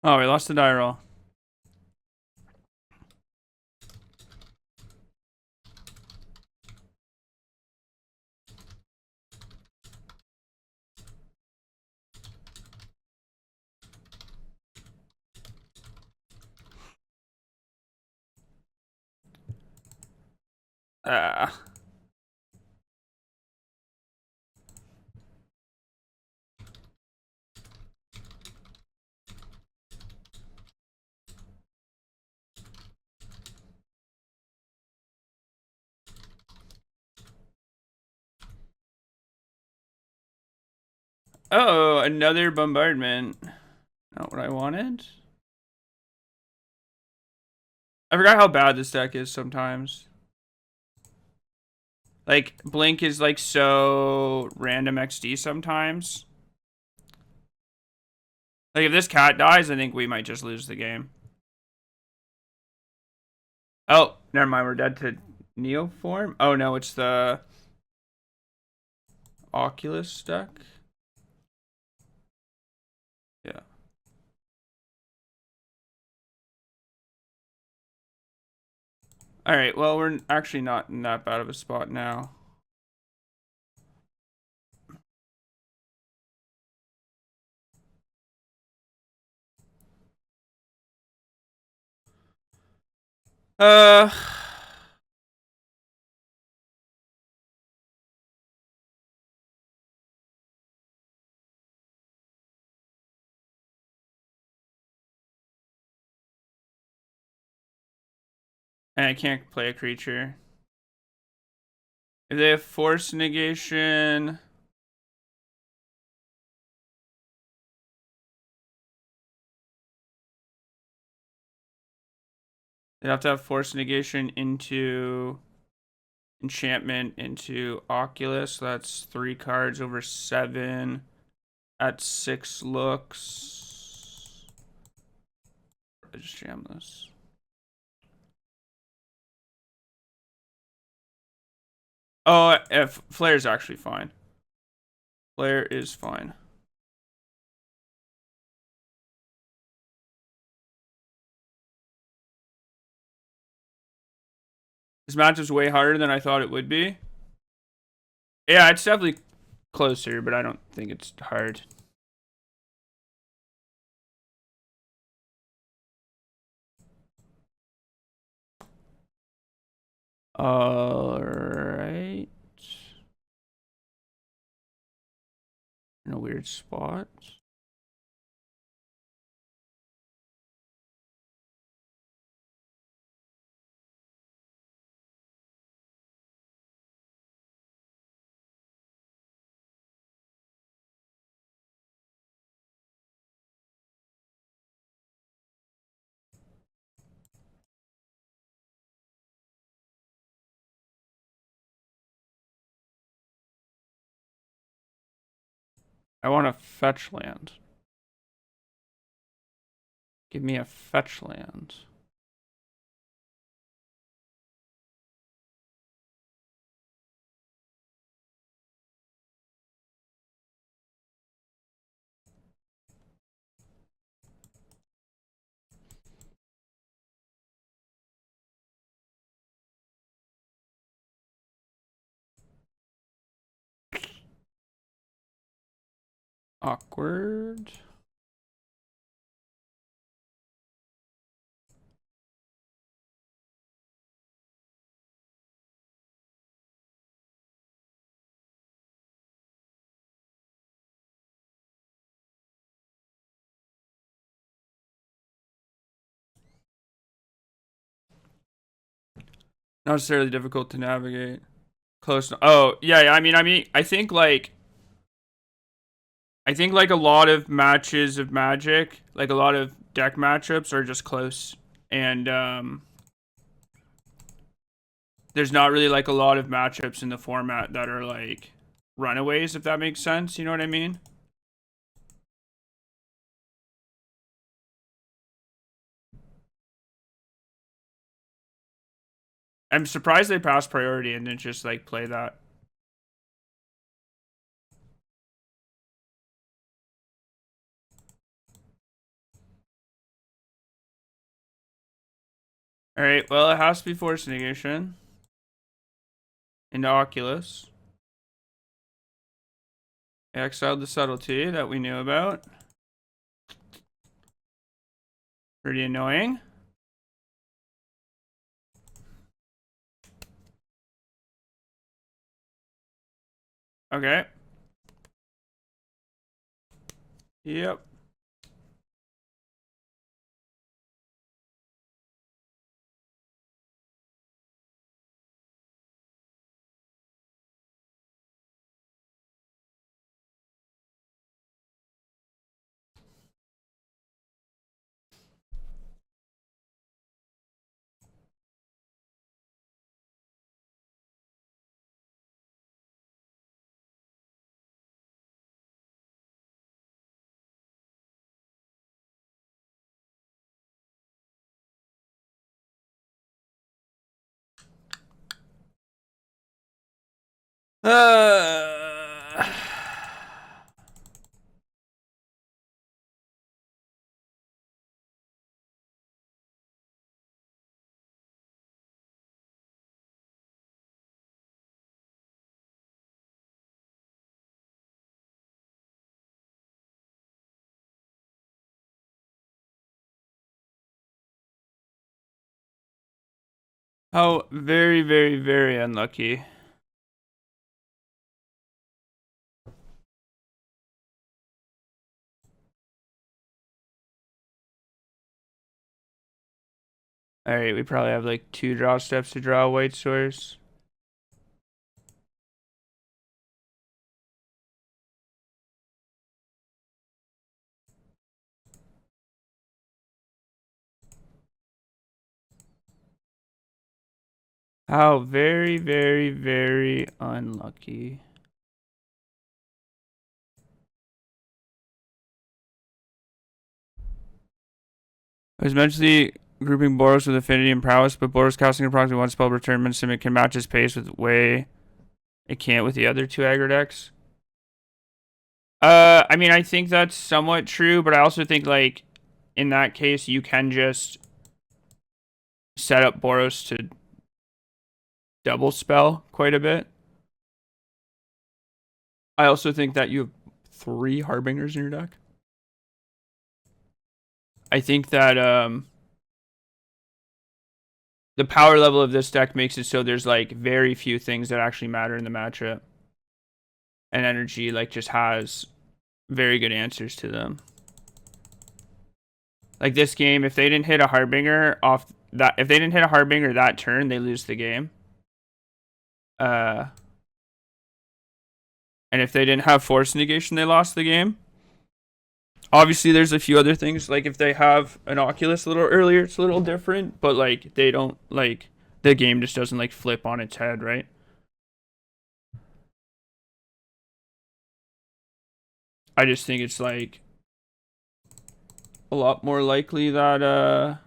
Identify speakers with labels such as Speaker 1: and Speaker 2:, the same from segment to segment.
Speaker 1: Oh, we lost the die roll. Ah. Oh, another bombardment. Not what I wanted. I forgot how bad this deck is sometimes. Like, Blink is like so random XD sometimes. Like, if this cat dies, I think we might just lose the game. Oh, never mind. We're dead to Neoform. Oh, no, it's the Oculus deck. Yeah. All right. Well, we're actually not in that bad of a spot now. Uh, and I can't play a creature. If they have force negation, they have to have force negation into enchantment into Oculus. That's 3 cards over 7 at 6 looks. I just jam this. Oh, if Flare's actually fine. Flare is fine. This matchup's way harder than I thought it would be. Yeah, it's definitely closer, but I don't think it's hard. All right. In a weird spot. I want a fetch land. Give me a fetch land. Awkward. Not necessarily difficult to navigate. Close. Oh, yeah. I think like a lot of matches of Magic, like a lot of deck matchups are just close, and there's not really like a lot of matchups in the format that are like runaways, if that makes sense. You know what I mean? I'm surprised they passed priority and didn't just like play that. Alright, well, it has to be Force Negation. Into Oculus. Exiled the Subtlety that we knew about. Pretty annoying. Okay. Yep. Uh, how very, very, very unlucky. Alright, we probably have like 2 draw steps to draw a white source. How very, very, very unlucky. I was mentally grouping Boros with Affinity and Prowess, but Boros casting approximately 1 spell per turn means it can match his pace with way it can't with the other 2 aggro decks. I mean, I think that's somewhat true, but I also think, like, in that case, you can just set up Boros to double spell quite a bit. I also think that you have 3 Harbingers in your deck. I think that the power level of this deck makes it so there's like very few things that actually matter in the matchup. And energy like just has very good answers to them. Like this game, if they didn't hit a Harbinger that turn, they lose the game. And if they didn't have Force Negation, they lost the game. Obviously, there's a few other things. Like if they have an Oculus a little earlier, it's a little different. But like they don't like the game just doesn't like flip on its head, right? I just think it's like a lot more likely that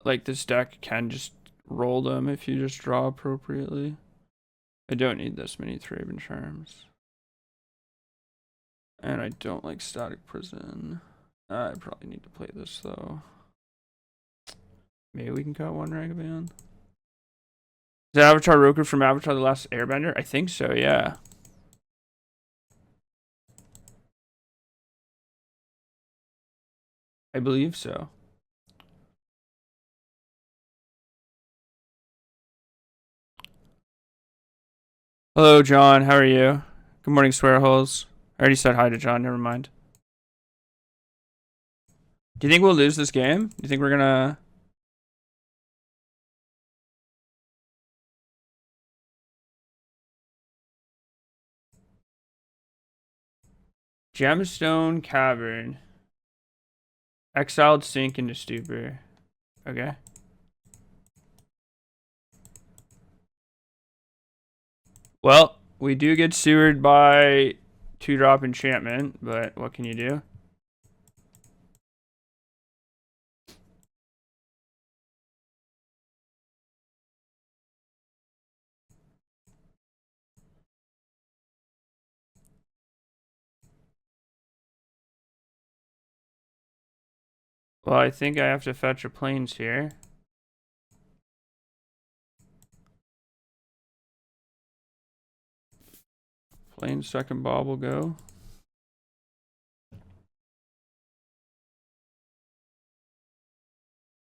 Speaker 1: like this deck can just roll them if you just draw appropriately. I don't need this many Thraben Charms. And I don't like Static Prison. I probably need to play this though. Maybe we can cut one Ragavan. Is that Avatar Roku from Avatar The Last Airbender? I think so, yeah. I believe so. Hello, John. How are you? Good morning, Swearholes. I already said hi to John. Never mind. Do you think we'll lose this game? Do you think we're gonna... Gemstone Cavern. Exiled Sink into Stupor. Okay. Well, we do get sewered by 2-drop enchantment, but what can you do? Well, I think I have to fetch a plains here. Plains second bob will go.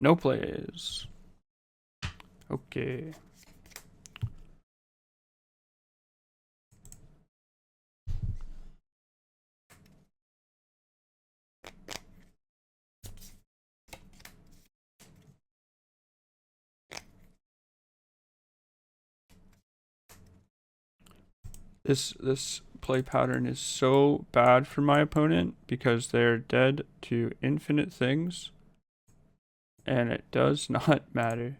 Speaker 1: No plays. Okay. This play pattern is so bad for my opponent because they're dead to infinite things, and it does not matter.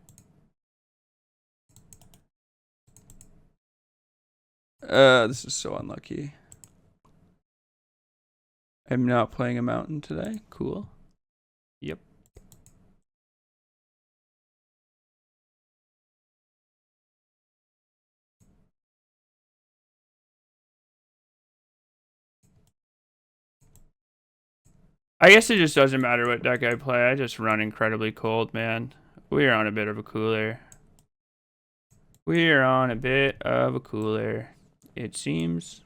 Speaker 1: This is so unlucky. I'm not playing a mountain today. Cool. Yep. I guess it just doesn't matter what deck I play. I just run incredibly cold, man. We're on a bit of a cooler. We're on a bit of a cooler, it seems.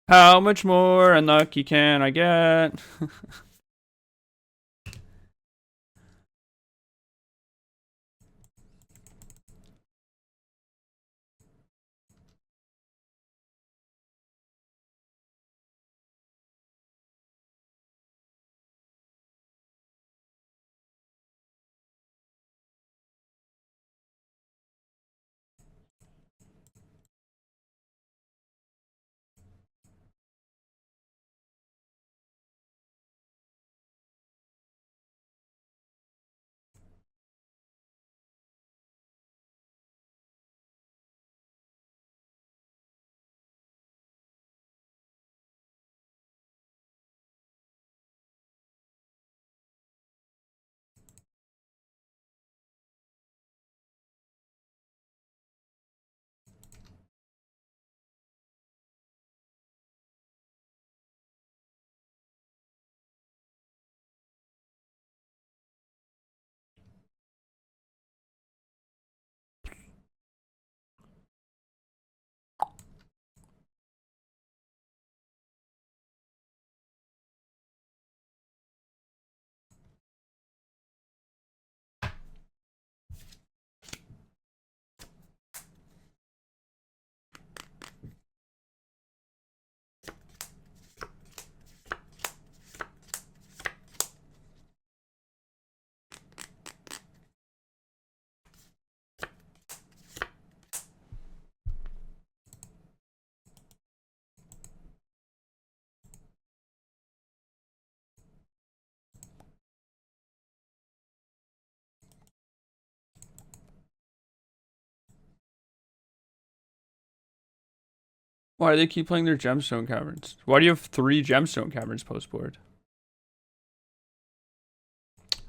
Speaker 1: How much more unlucky can I get? Why do they keep playing their gemstone caverns? Why do you have 3 gemstone caverns post board?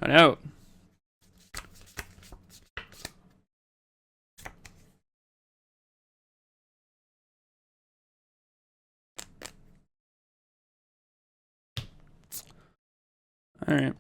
Speaker 1: I know. Alright.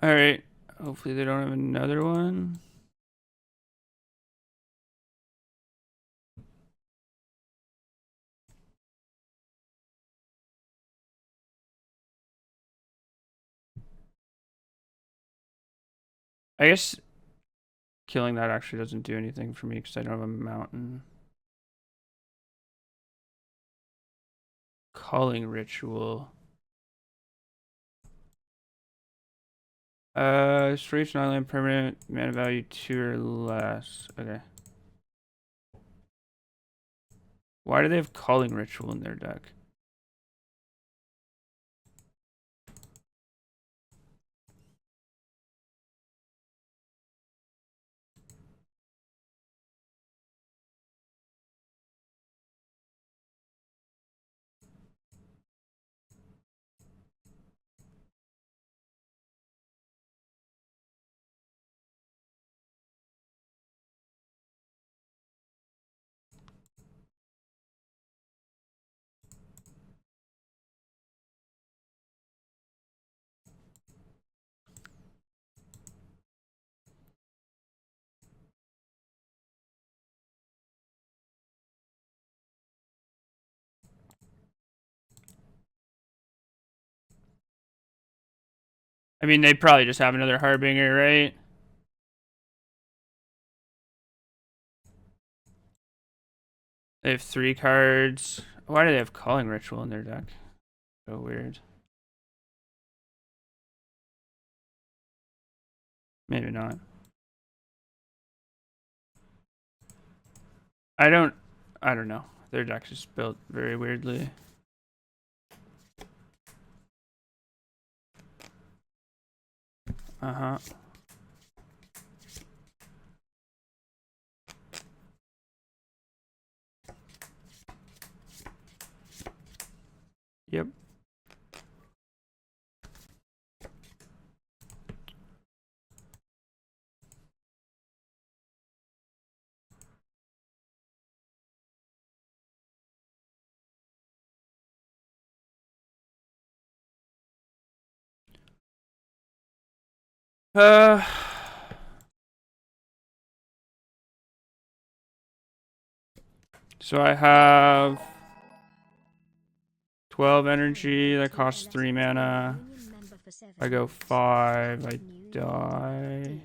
Speaker 1: Alright. Hopefully they don't have another one. I guess killing that actually doesn't do anything for me because I don't have a mountain. Calling ritual. For each non-land permanent, mana value 2 or less. Okay. Why do they have calling ritual in their deck? I mean, they probably just have another Harbinger, right? They have 3 cards. Why do they have calling ritual in their deck? So weird. Maybe not. I don't know. Their deck's just built very weirdly. Uh-huh. Yep. Uh So I have 12 energy that costs 3 mana. I go 5, I die.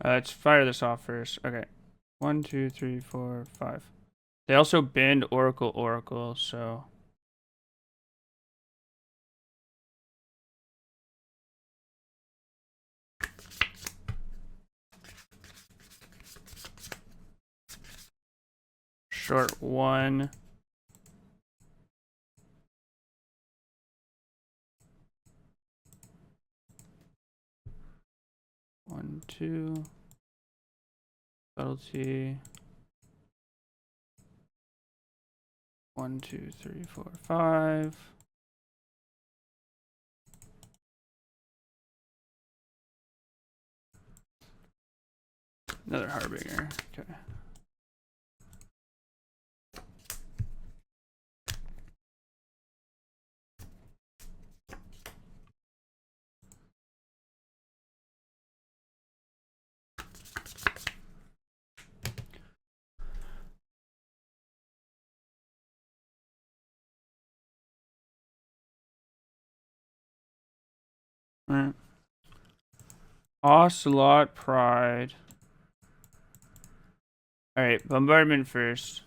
Speaker 1: Let's fire this off first. Okay. 1, 2, 3, 4, 5. They also banned Oracle, so short 1. One, 2. Subtlety. 1, 2, 3, 4, 5. Another Harbinger. Okay. Alright. Ocelot Pride. Alright, Bombardment first.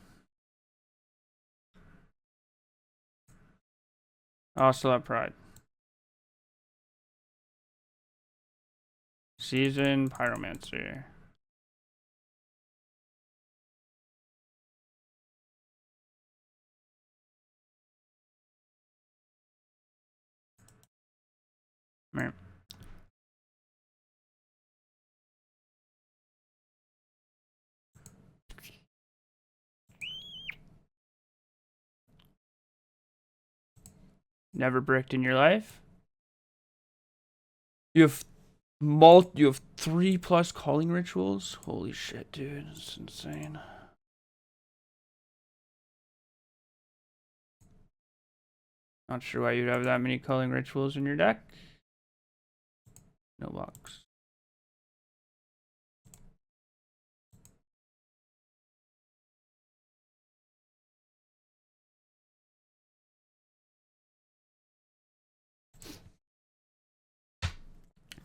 Speaker 1: Ocelot Pride. Season Pyromancer. Right. Never bricked in your life? You have You have 3+ calling rituals? Holy shit, dude. It's insane. Not sure why you'd have that many calling rituals in your deck. No box.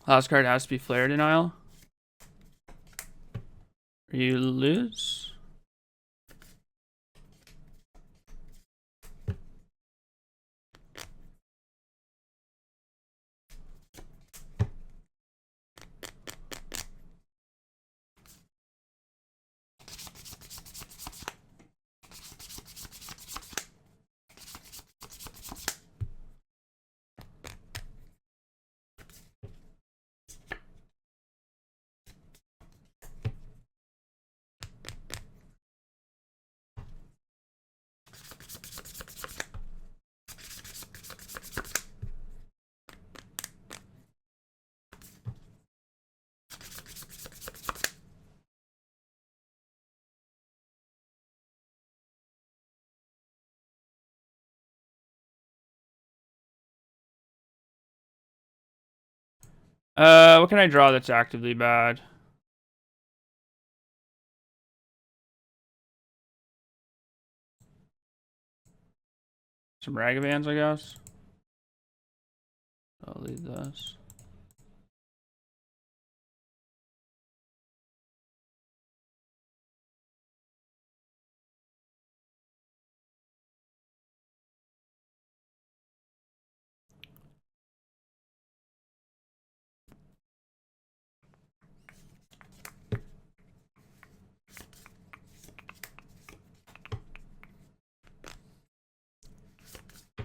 Speaker 1: Last card has to be Flare Denial. Or you lose. What can I draw that's actively bad? Some Ragavans, I guess. I'll leave this.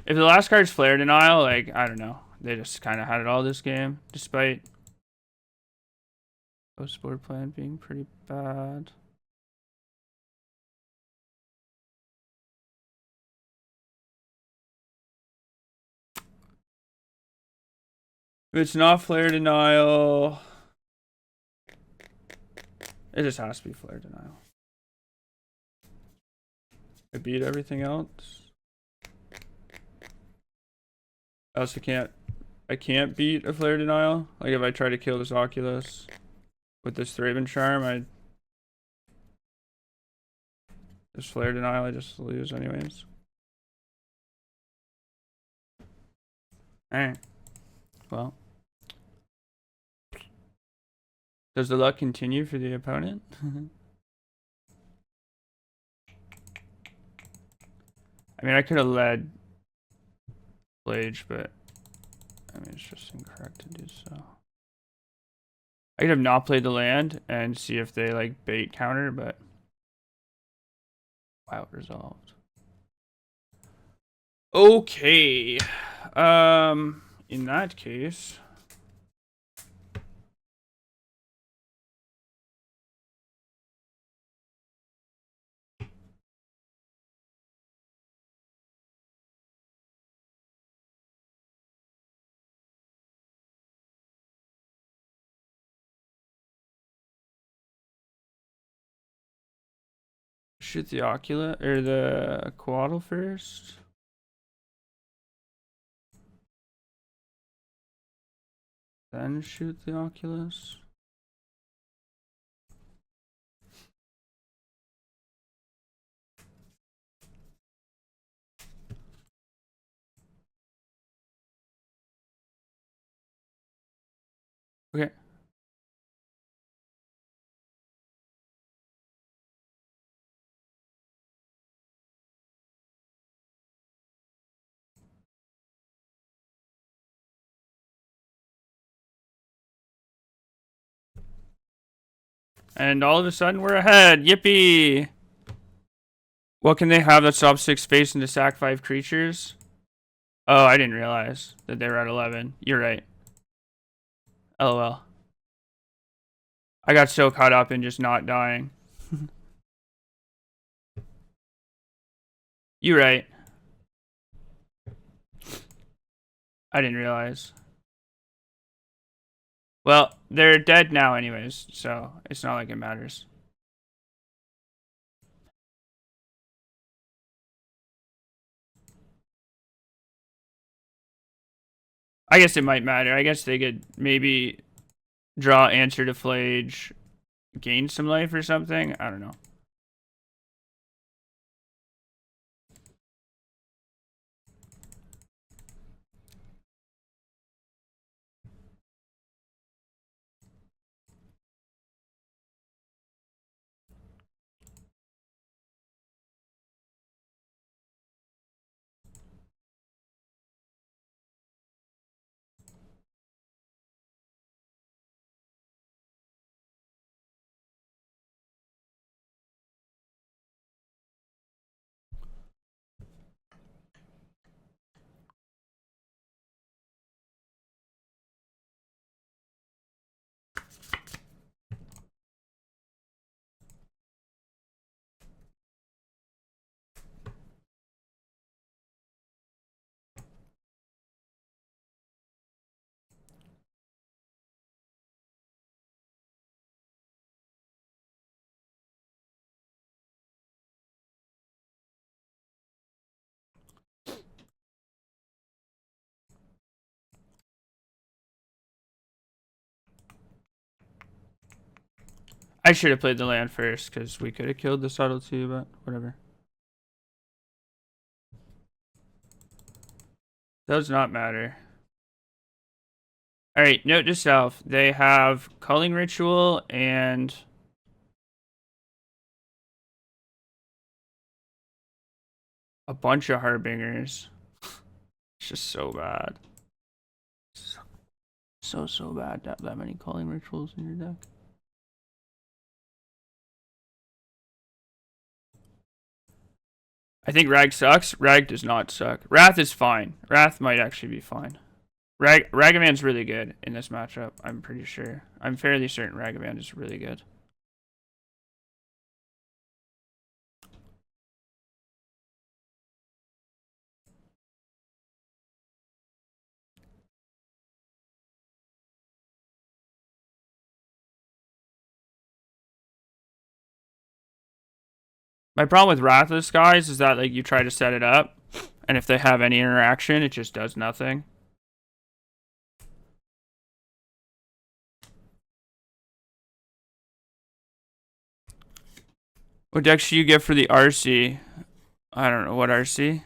Speaker 1: If the last card's Flare Denial, like, I don't know. They just kind of had it all this game, despite post-board plan being pretty bad. If it's not Flare Denial, it just has to be Flare Denial. I beat everything else. I also I can't beat a Flare Denial. Like if I try to kill this Oculus with this Thraben Charm, this Flare Denial, I just lose anyways. Alright. Well. Does the luck continue for the opponent? I mean, I could have led Blage, but I mean, it's just incorrect to do so. I could have not played the land and see if they like bait counter, but wow, resolved. Okay. In that case, shoot the Oculus or the Coatl first. Then shoot the Oculus. Okay. And all of a sudden we're ahead. Yippee! What can they have that stops 6 space into sack 5 creatures? Oh, I didn't realize that they were at 11. You're right. LOL. I got so caught up in just not dying. You're right. I didn't realize. Well, they're dead now anyways, so it's not like it matters. I guess it might matter. I guess they could maybe draw answer to Flage, gain some life or something. I don't know. I should have played the land first because we could have killed the subtle too, but whatever. Does not matter. Alright, note to self. They have Culling Ritual and a bunch of Harbingers. It's just so bad. So bad to have that many Culling Rituals in your deck. I think Rag sucks. Rag does not suck. Wrath is fine. Wrath might actually be fine. Ragavan's really good in this matchup, I'm pretty sure. I'm fairly certain Ragavan is really good. My problem with Wrathless guys is that like you try to set it up, and if they have any interaction, it just does nothing. What deck should you get for the RC? I don't know what RC.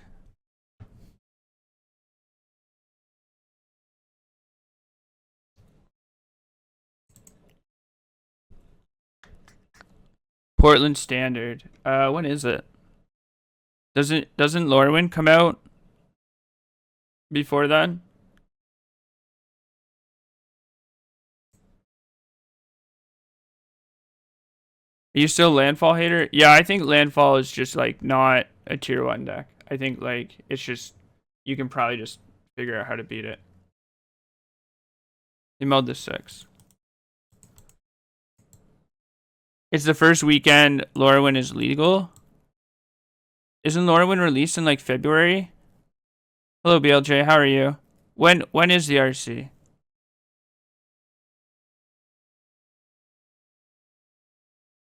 Speaker 1: Portland Standard. When is it? Doesn't Lorwyn come out before then? Are you still Landfall hater? Yeah, I think Landfall is just like not a tier 1 deck. I think like it's just you can probably just figure out how to beat it. They milled the 6. It's the first weekend Lorwyn is legal. Isn't Lorwyn released in like February? Hello BLJ, how are you? When is the RC?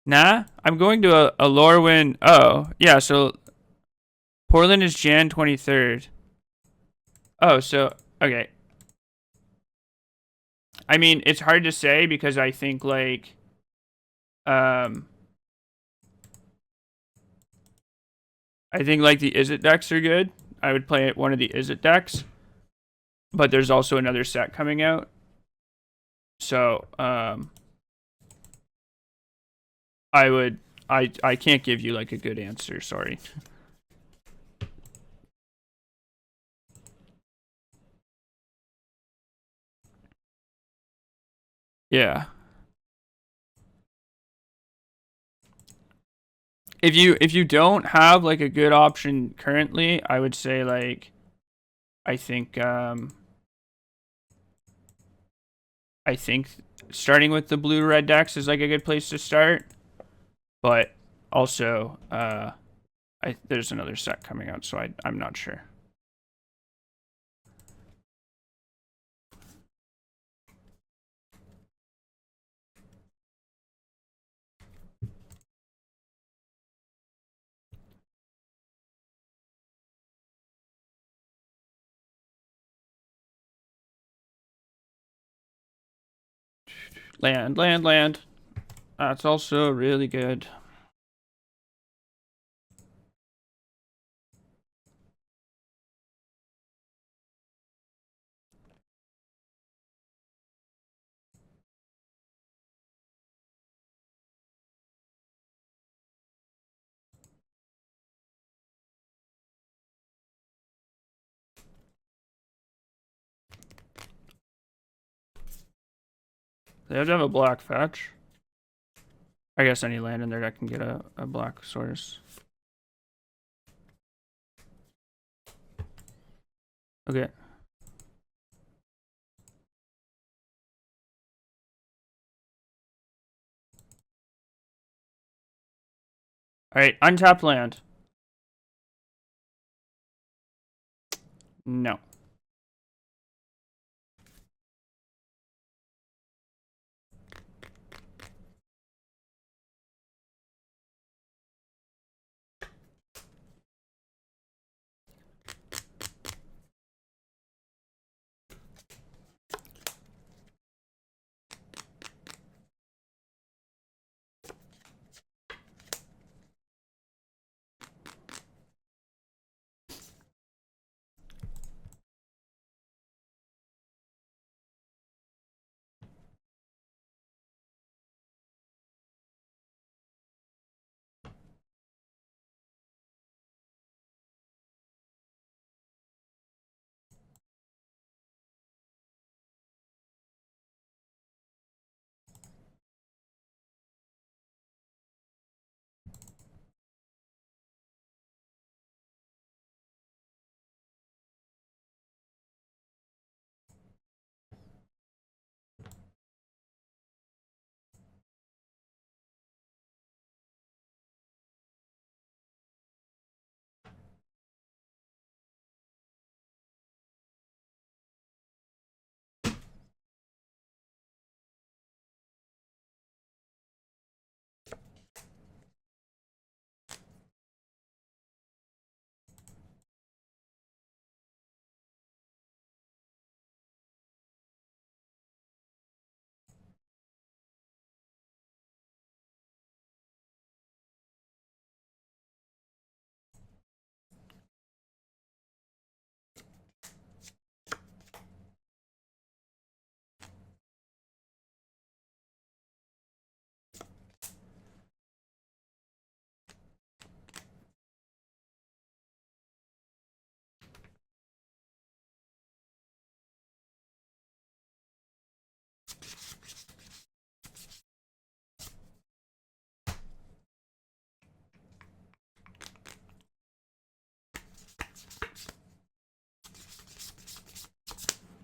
Speaker 1: Nah, I'm going to a Lorwyn. Oh, yeah, so Portland is Jan 23rd. Oh, so okay. I mean, it's hard to say because I think like I think like the Izzet decks are good. I would play one of the Izzet decks. But there's also another set coming out. So, I can't give you like a good answer, sorry. Yeah. If you don't have like a good option currently, I would say like I think starting with the blue red decks is like a good place to start. But also there's another set coming out, so I'm not sure. Land, land, land. That's also really good. They have to have a black fetch. I guess any land in there that can get a black source. Okay. Alright, untap land. No.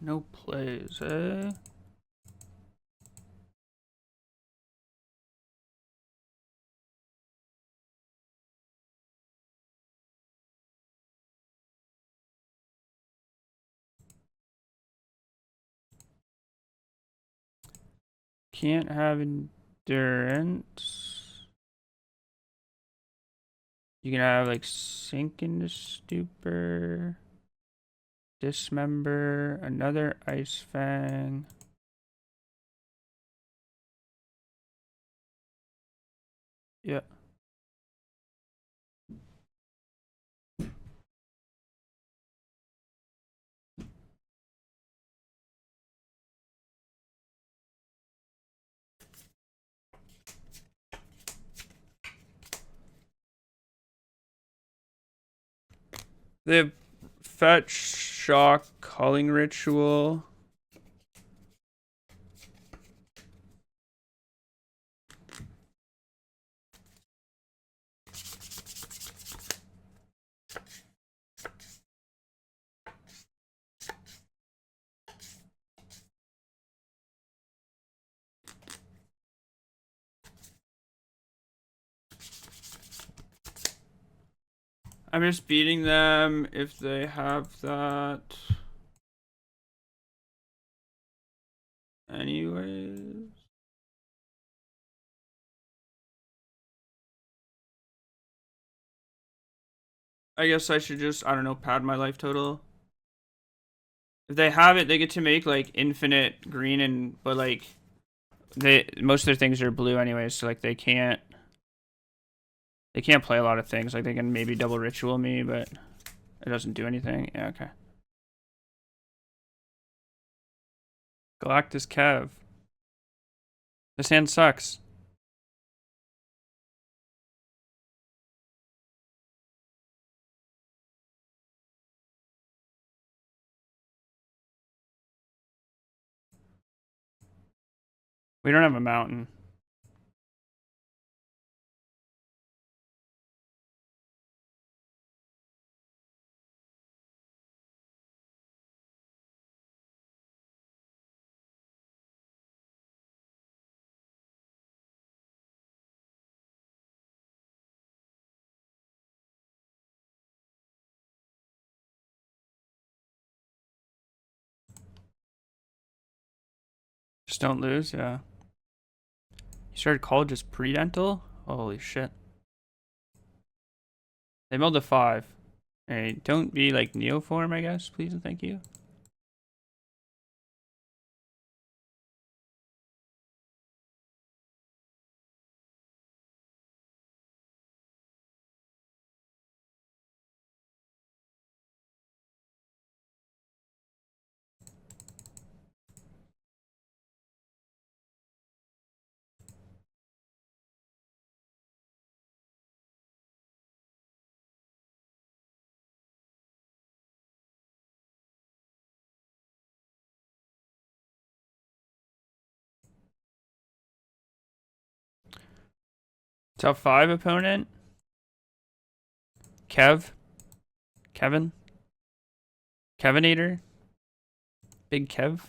Speaker 1: No plays, eh? Can't have endurance. You can have like sink into stupor. Dismember. Another ice fang. Yeah. They have fetch, shock, calling ritual. I'm just beating them if they have that. Anyways. I guess I should just, I don't know, pad my life total. If they have it, they get to make like infinite green but like most of their things are blue anyways, so like they can't play a lot of things. Like they can maybe double ritual me, but it doesn't do anything. Yeah, okay. Galactus Kev. This hand sucks. We don't have a mountain. Just don't lose, yeah. You started college as pre-dental? Holy shit. They milled a 5. Hey, don't be like Neoform, I guess, please and thank you. Top 5 opponent. Kevin. Kevinator. Big Kev.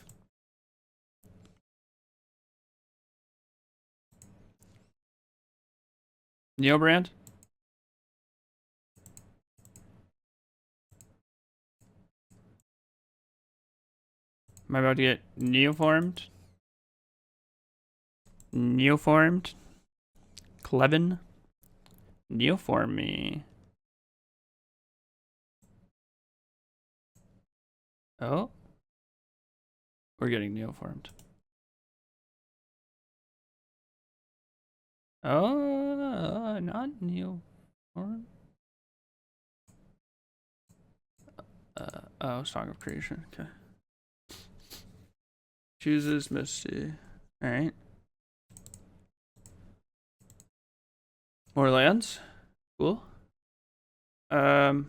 Speaker 1: Neobrand. Am I about to get Neoformed? Neoformed. Clevin. Neoform me. Oh. We're getting Neoformed. Oh, not Neoform. Oh, Song of Creation. Okay. Chooses Misty. Alright. More lands. Cool. I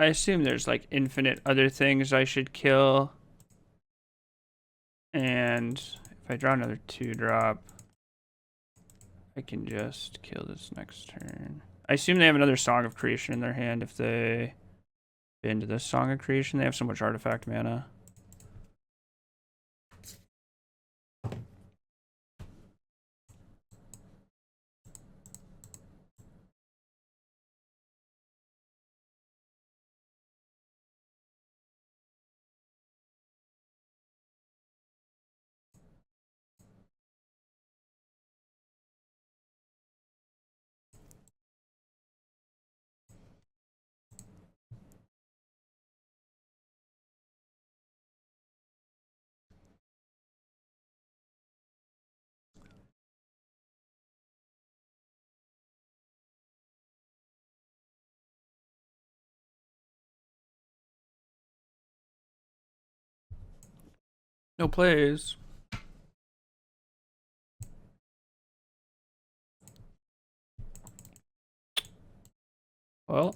Speaker 1: assume there's like infinite other things I should kill. And if I draw another 2-drop, I can just kill this next turn. I assume they have another Song of Creation in their hand if they into this Song of Creation. They have so much artifact mana. No plays. Well,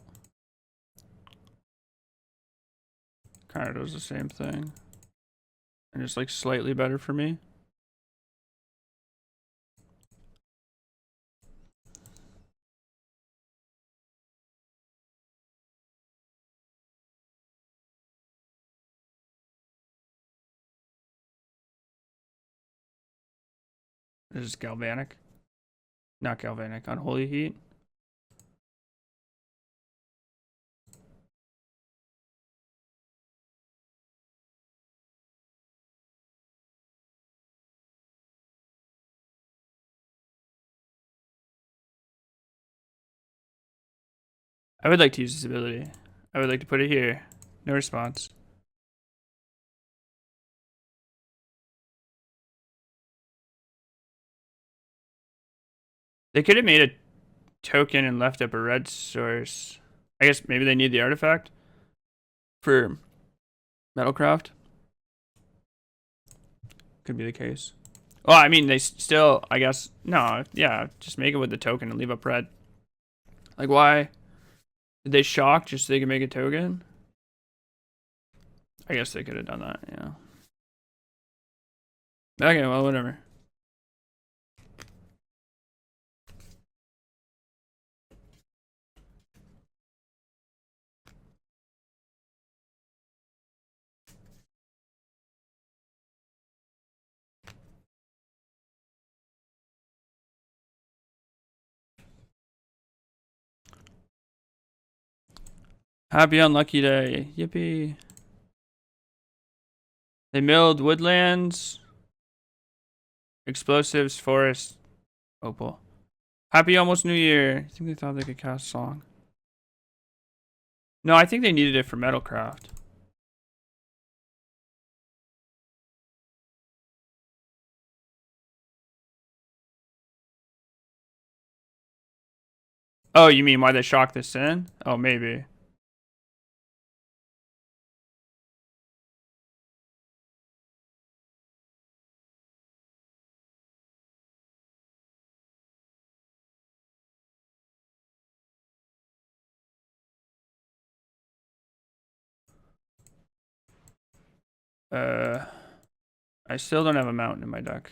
Speaker 1: kind of does the same thing. And it's like slightly better for me. This is Galvanic. Not Galvanic, Unholy Heat. I would like to use this ability. I would like to put it here. No response. They could have made a token and left up a red source. I guess maybe they need the artifact for Metalcraft. Could be the case. Well, I mean, they still, I guess, no, yeah, just make it with the token and leave up red. Like, why? Did they shock just so they can make a token? I guess they could have done that, yeah. Okay, well, whatever. Happy unlucky day. Yippee. They milled woodlands, explosives, forest, opal. Happy almost New Year. I think they thought they could cast song. No, I think they needed it for Metalcraft. Oh, you mean why they shocked this in? Oh, maybe. Uh, I still don't have a mountain in my deck.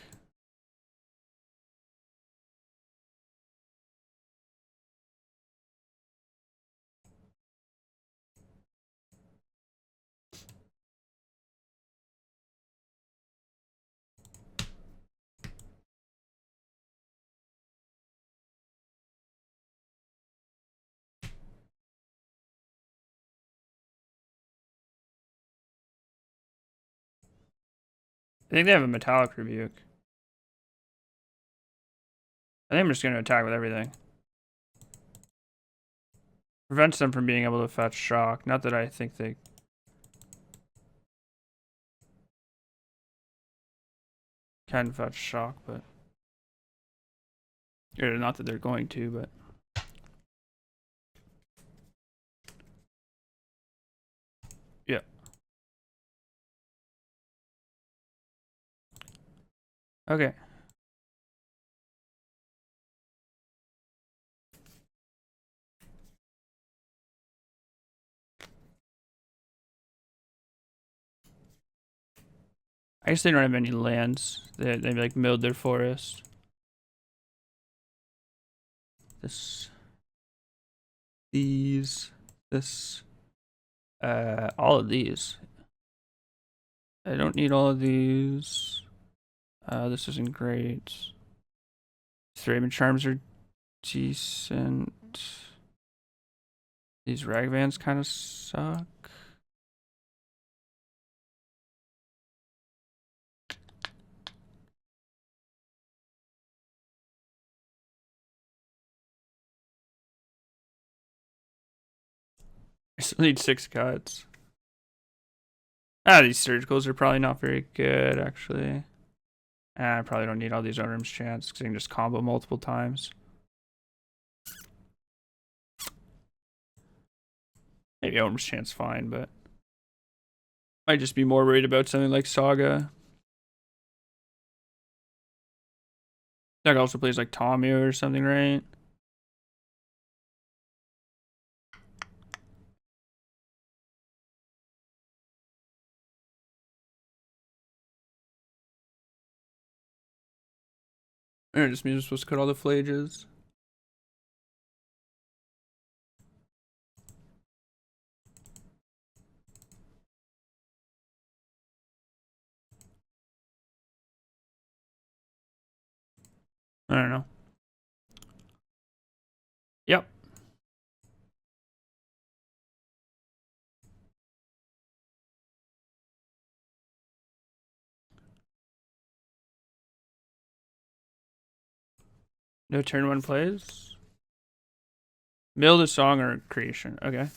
Speaker 1: I think they have a metallic rebuke. I think I'm just going to attack with everything. Prevents them from being able to fetch shock. Not that I think they can fetch shock, but... Or not that they're going to, but... Yeah. Okay. I guess they don't have any lands. They like milled their forest. This, these, this, all of these. I don't need all of these. This isn't great. Thraben charms are decent. These ragvans kind of suck. I still need 6 cuts. These surgicals are probably not very good, actually. I probably don't need all these Odrim's chance because I can just combo multiple times. Maybe Odrim's chance fine, but might just be more worried about something like Saga. That also plays like Temur or something, right? Or it just means we're supposed to cut all the phages. I don't know. Yep. No turn 1 plays. Build a song or creation. Okay.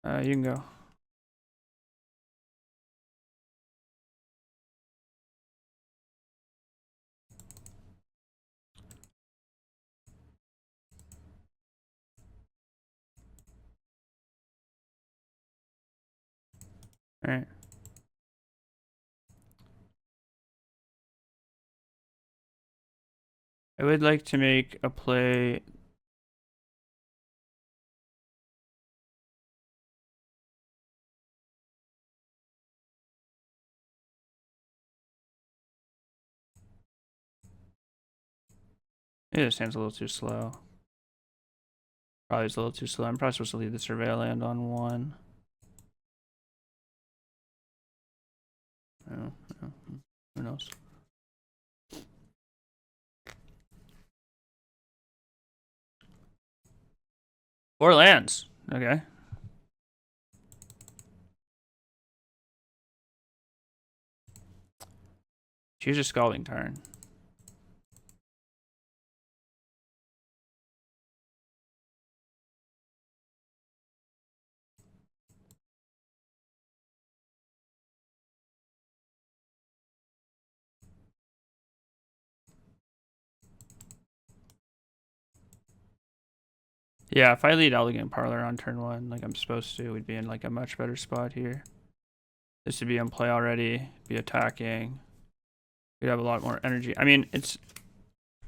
Speaker 1: You can go. All right. I would like to make a play. Yeah, this hand's a little too slow. Probably it's a little too slow. I'm probably supposed to leave the surveil land on 1. Oh, oh, who knows? Four lands. Okay. Choose a scalding turn. Yeah, if I lead Elegant Parlor on turn 1, like I'm supposed to, we'd be in like a much better spot here. This would be in play already, be attacking. We'd have a lot more energy. I mean, it's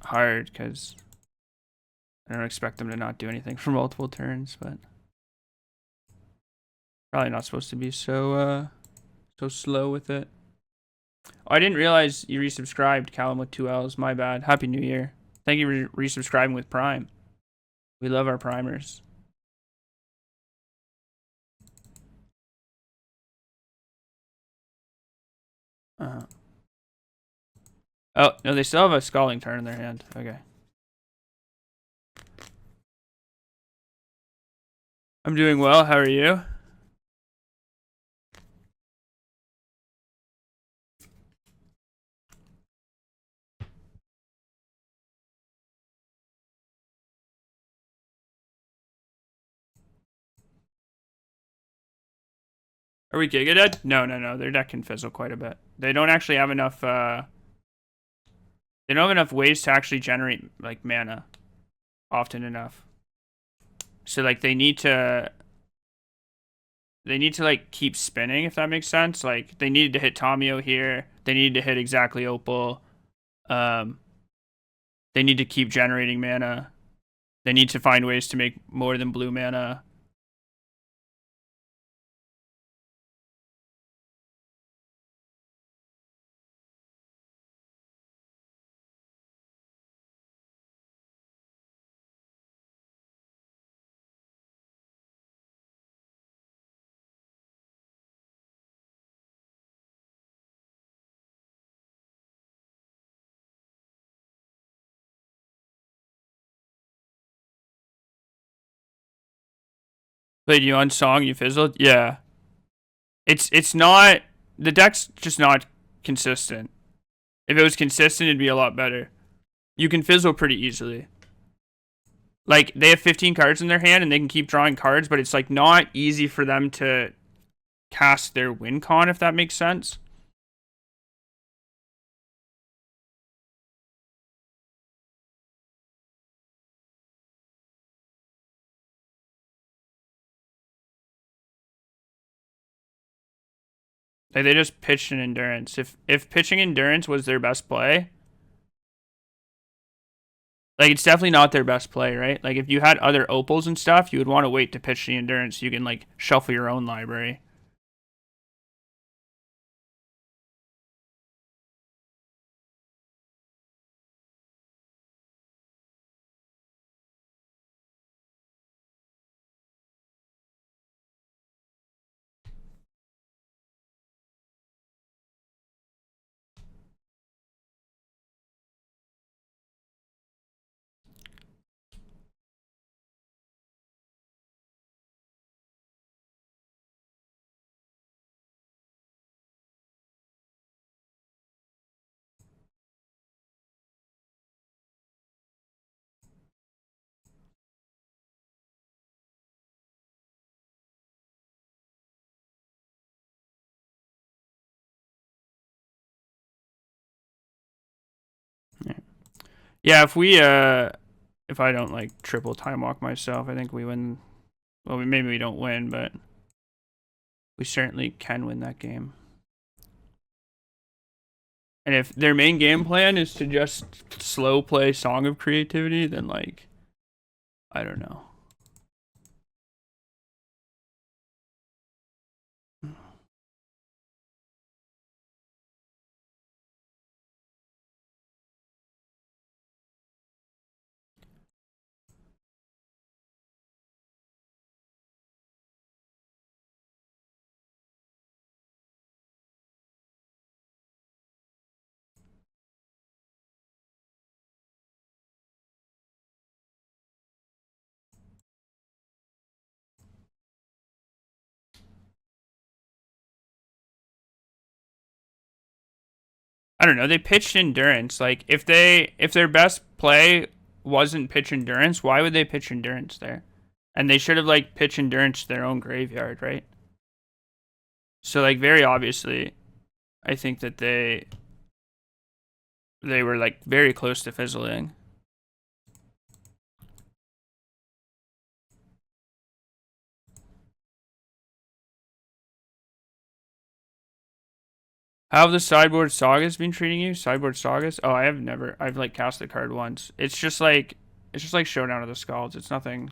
Speaker 1: hard because I don't expect them to not do anything for multiple turns, but probably not supposed to be so slow with it. Oh, I didn't realize you resubscribed, Callum, with 2 L's. My bad. Happy New Year. Thank you for resubscribing with Prime. We love our primers. Oh, no, they still have a Scalding Turn in their hand. Okay. I'm doing well. How are you? Are we Giga Dead? No, no, no. Their deck can fizzle quite a bit. They don't actually have enough, they don't have enough ways to actually generate, like, mana often enough. So, like, they need to, like, keep spinning, if that makes sense. Like, they needed to hit Tamio here. They needed to hit exactly Opal. They need to keep generating mana. They need to find ways to make more than blue mana. Played you on Song, you fizzled? Yeah. It's not, the deck's just not consistent. If it was consistent, it'd be a lot better. You can fizzle pretty easily. Like, they have 15 cards in their hand and they can keep drawing cards, but it's like not easy for them to cast their win con, if that makes sense. Like, they just pitched an endurance. If pitching endurance was their best play, like, it's definitely not their best play, right? Like, if you had other opals and stuff, you would want to wait to pitch the endurance so you can, like, shuffle your own library. Yeah, if I don't like triple time walk myself, I think we win. Well, maybe we don't win, but we certainly can win that game. And if their main game plan is to just slow play Song of Creativity, then like, I don't know. I don't know. They pitched endurance. Like if their best play wasn't pitch endurance, why would they pitch endurance there? And they should have like pitch endurance to their own graveyard, right? So like very obviously, I think that they were like very close to fizzling. How have the sideboard sagas been treating you? Sideboard sagas? Oh, I've like cast the card once. It's just like Showdown of the Scalds. It's nothing.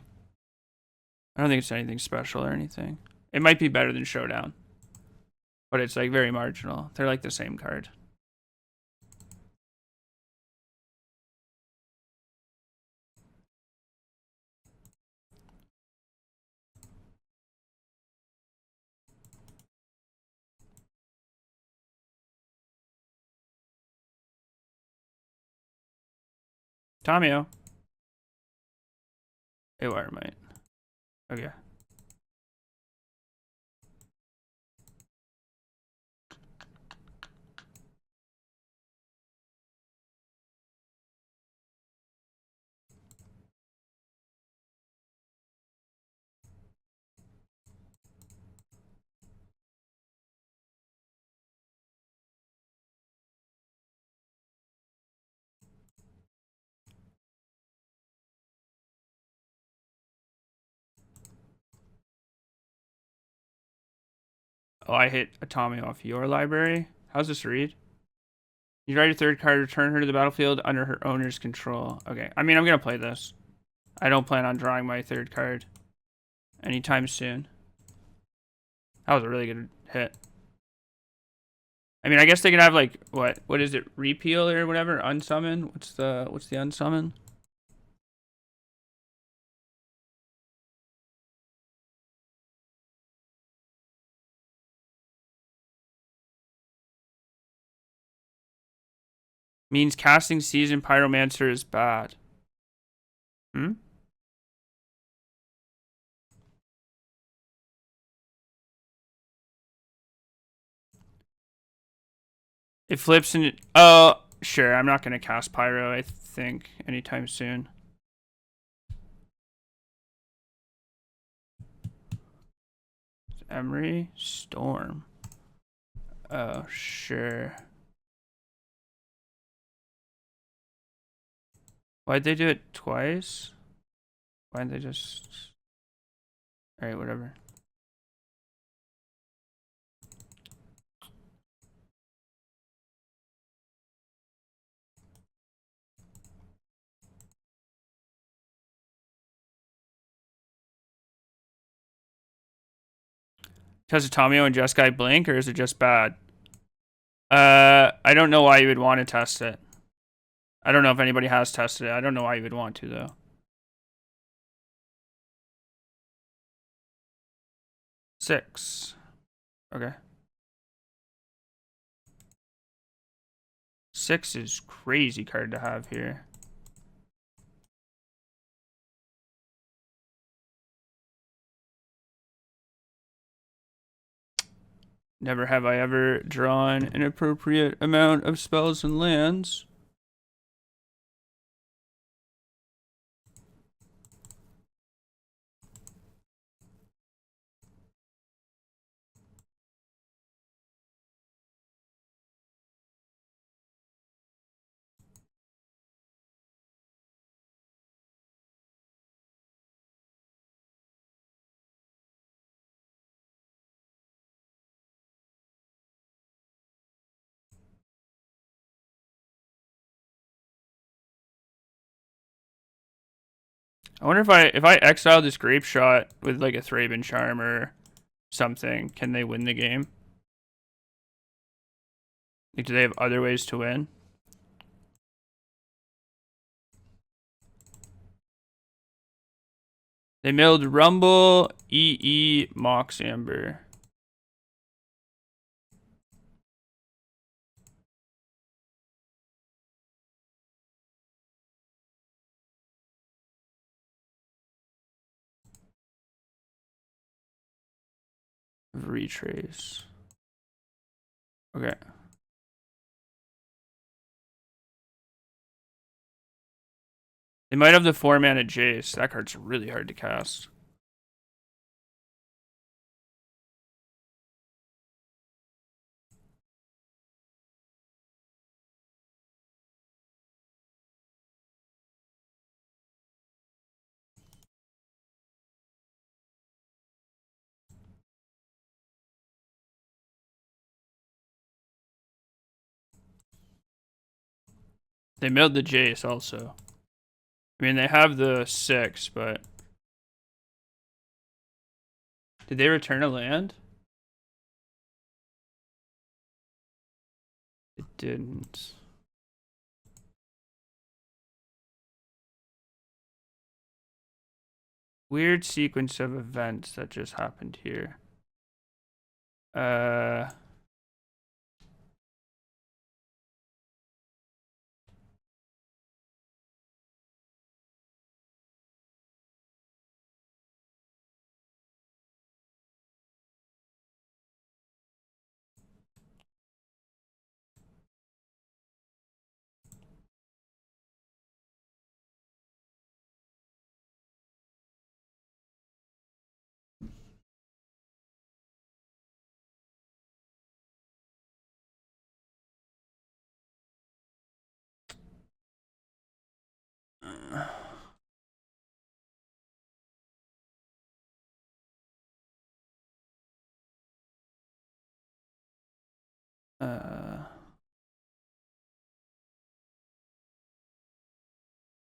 Speaker 1: I don't think it's anything special or anything. It might be better than Showdown, but it's like very marginal. They're like the same card. Tamio. Wire might. Okay. Oh, I hit Atami off your library. How's this read? You write a third card, return her to the battlefield under her owner's control. Okay. I mean, I'm going to play this. I don't plan on drawing my third card anytime soon. That was a really good hit. I mean, I guess they can have like what is it? Repeal or whatever? Unsummon? What's the unsummon? Means casting Season Pyromancer is bad. Hmm? It flips and oh, sure. I'm not gonna cast Pyro. I think anytime soon. Emery Storm. Oh, sure. Why'd they do it twice? Why'd they just? All right, whatever. Because of Tomio and Jeskai Blink, or is it just bad? I don't know why you would want to test it. I don't know if anybody has tested it. I don't know why you would want to though. 6. Okay. 6 is crazy card to have here. Never have I ever drawn an appropriate amount of spells and lands. I wonder if I exile this Grape Shot with like a Thraben Charm or something, can they win the game? Like, do they have other ways to win? They milled Rumble, EE, Mox Amber. Retrace. Okay. They might have the 4-mana Jace. That card's really hard to cast. They milled the Jace also. I mean, they have the 6, but... Did they return a land? It didn't. Weird sequence of events that just happened here.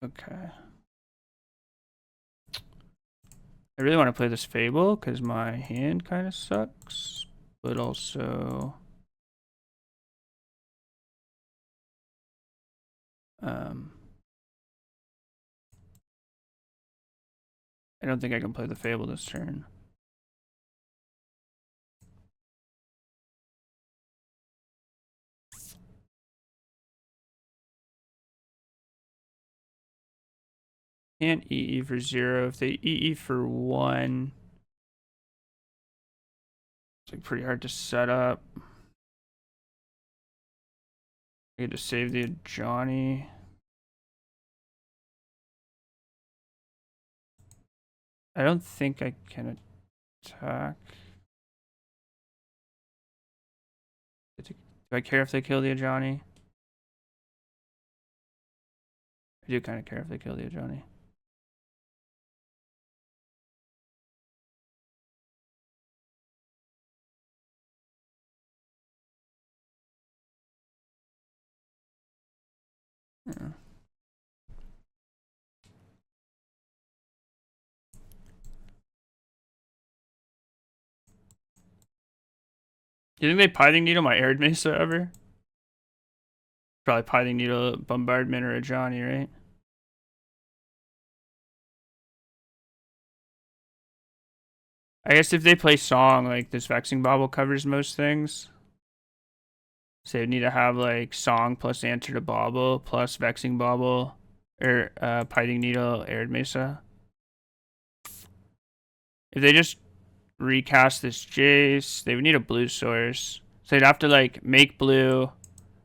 Speaker 1: Okay. I really want to play this Fable because my hand kind of sucks, but also I don't think I can play the Fable this turn. Can't EE for 0. If they EE for 1, it's like pretty hard to set up. I get to save the Johnny. I don't think I can attack. Do I care if they kill the Ajani? I do kind of care if they kill the Ajani. Yeah. Do you think they Pithing Needle my Arid Mesa ever? Probably Pithing Needle Bombardment or a Johnny, right? I guess if they play Song, like this Vexing Bauble covers most things. So they need to have like Song plus Answer to Bauble plus Vexing Bauble or Pithing Needle Arid Mesa. If they just recast this Jace, they would need a blue source. So they'd have to like make blue,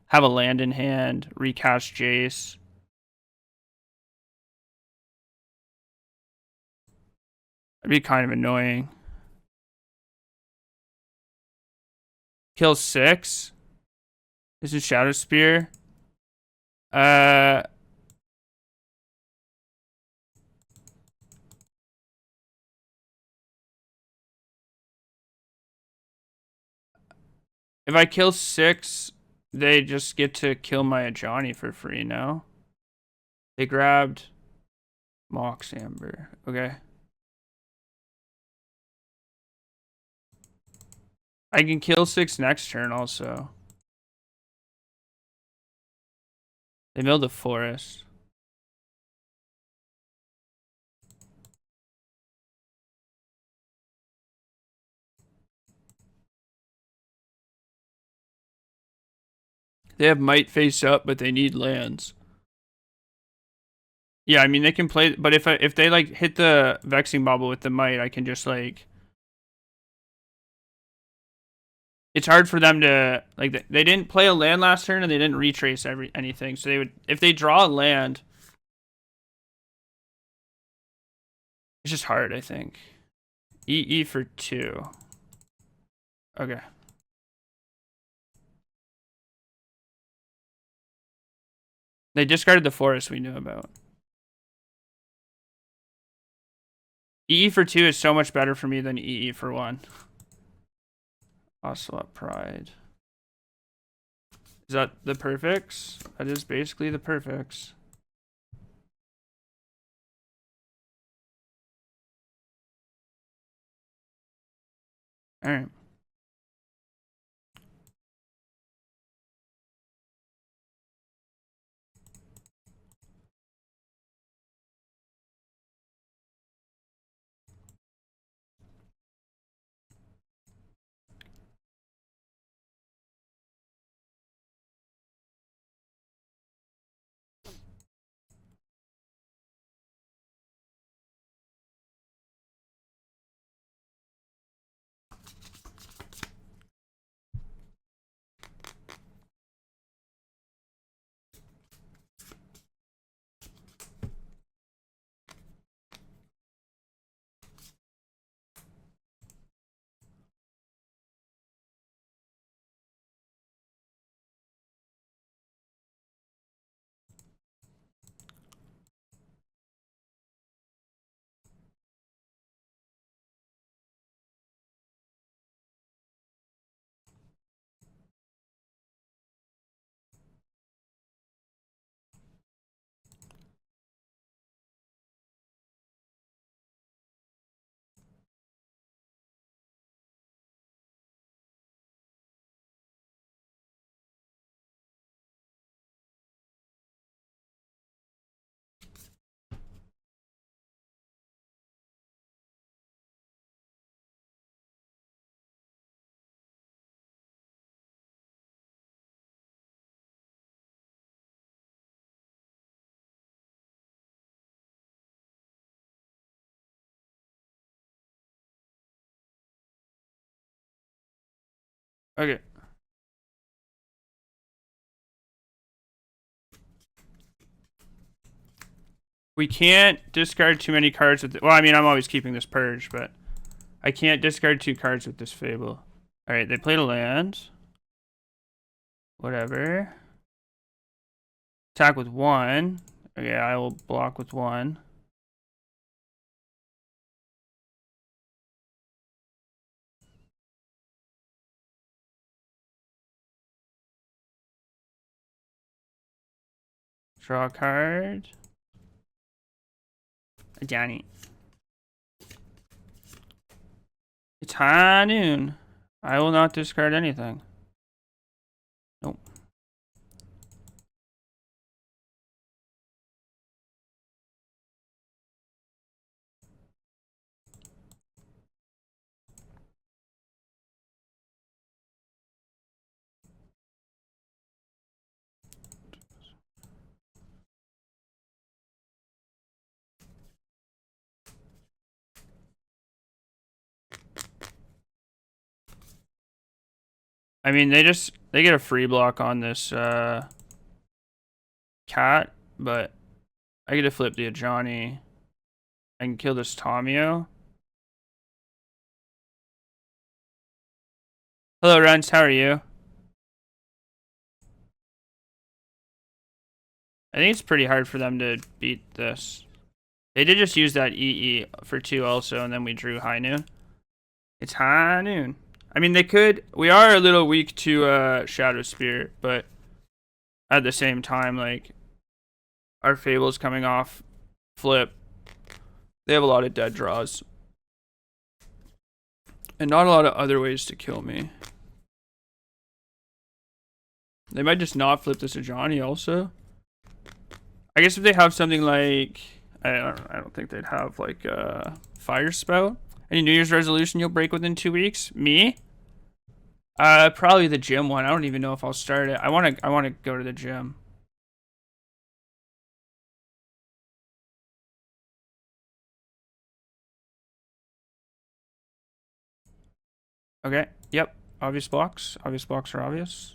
Speaker 1: have a land in hand, recast Jace. That'd be kind of annoying. Kill 6. This is Shadow Spear. If I kill 6, they just get to kill my Ajani for free now. They grabbed Mox Amber. Okay. I can kill 6 next turn also. They milled the forest. They have might face up, but they need lands. Yeah, I mean they can play, but if they like hit the vexing bauble with the might, I can just like. It's hard for them to like. They didn't play a land last turn, and they didn't retrace anything. So they would, if they draw a land, it's just hard. I think. EE for 2. Okay. They discarded the forest we knew about. EE for 2 is so much better for me than EE for 1. Ocelot Pride. Is that the perfects? That is basically the perfects. Alright. Okay. We can't discard too many cards with well, I mean, I'm always keeping this purge, but I can't discard 2 cards with this Fable. Alright, they played a land. Whatever. Attack with 1. Okay, I will block with 1. Draw a card. Johnny. It's high noon. I will not discard anything. Nope. I mean, they get a free block on this cat, but I get to flip the Ajani. I can kill this Tomio. Hello, Rents. How are you? I think it's pretty hard for them to beat this. They did just use that EE for 2 also, and then we drew High Noon. It's High Noon. I mean, they could. We are a little weak to Shadow Spear, but at the same time, like, our Fable's coming off flip. They have a lot of dead draws. And not a lot of other ways to kill me. They might just not flip this to Johnny also. I guess if they have something like... I don't think they'd have like Fire Spout. Any New Year's resolution you'll break within 2 weeks? Me? Probably the gym one. I don't even know if I'll start it. I wanna go to the gym. Okay. Yep. Obvious blocks. Obvious blocks are obvious.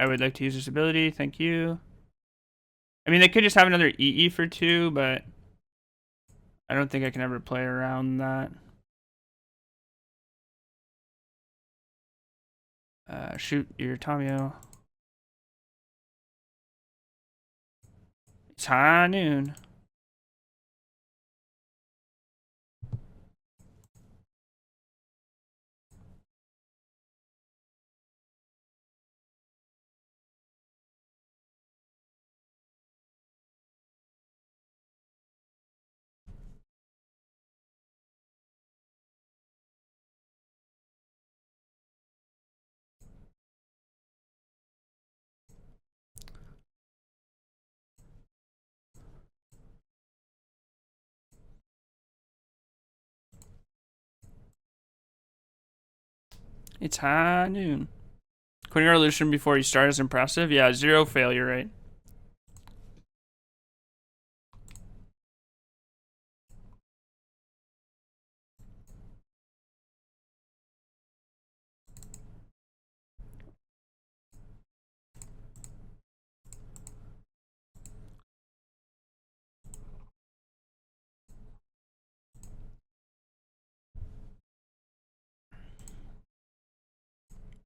Speaker 1: I would like to use this ability. Thank you. I mean, they could just have another EE for 2, but I don't think I can ever play around that. Shoot your Tamio. It's high noon. It's high noon. Quitting a resolution before you start is impressive. Yeah, 0 failure rate.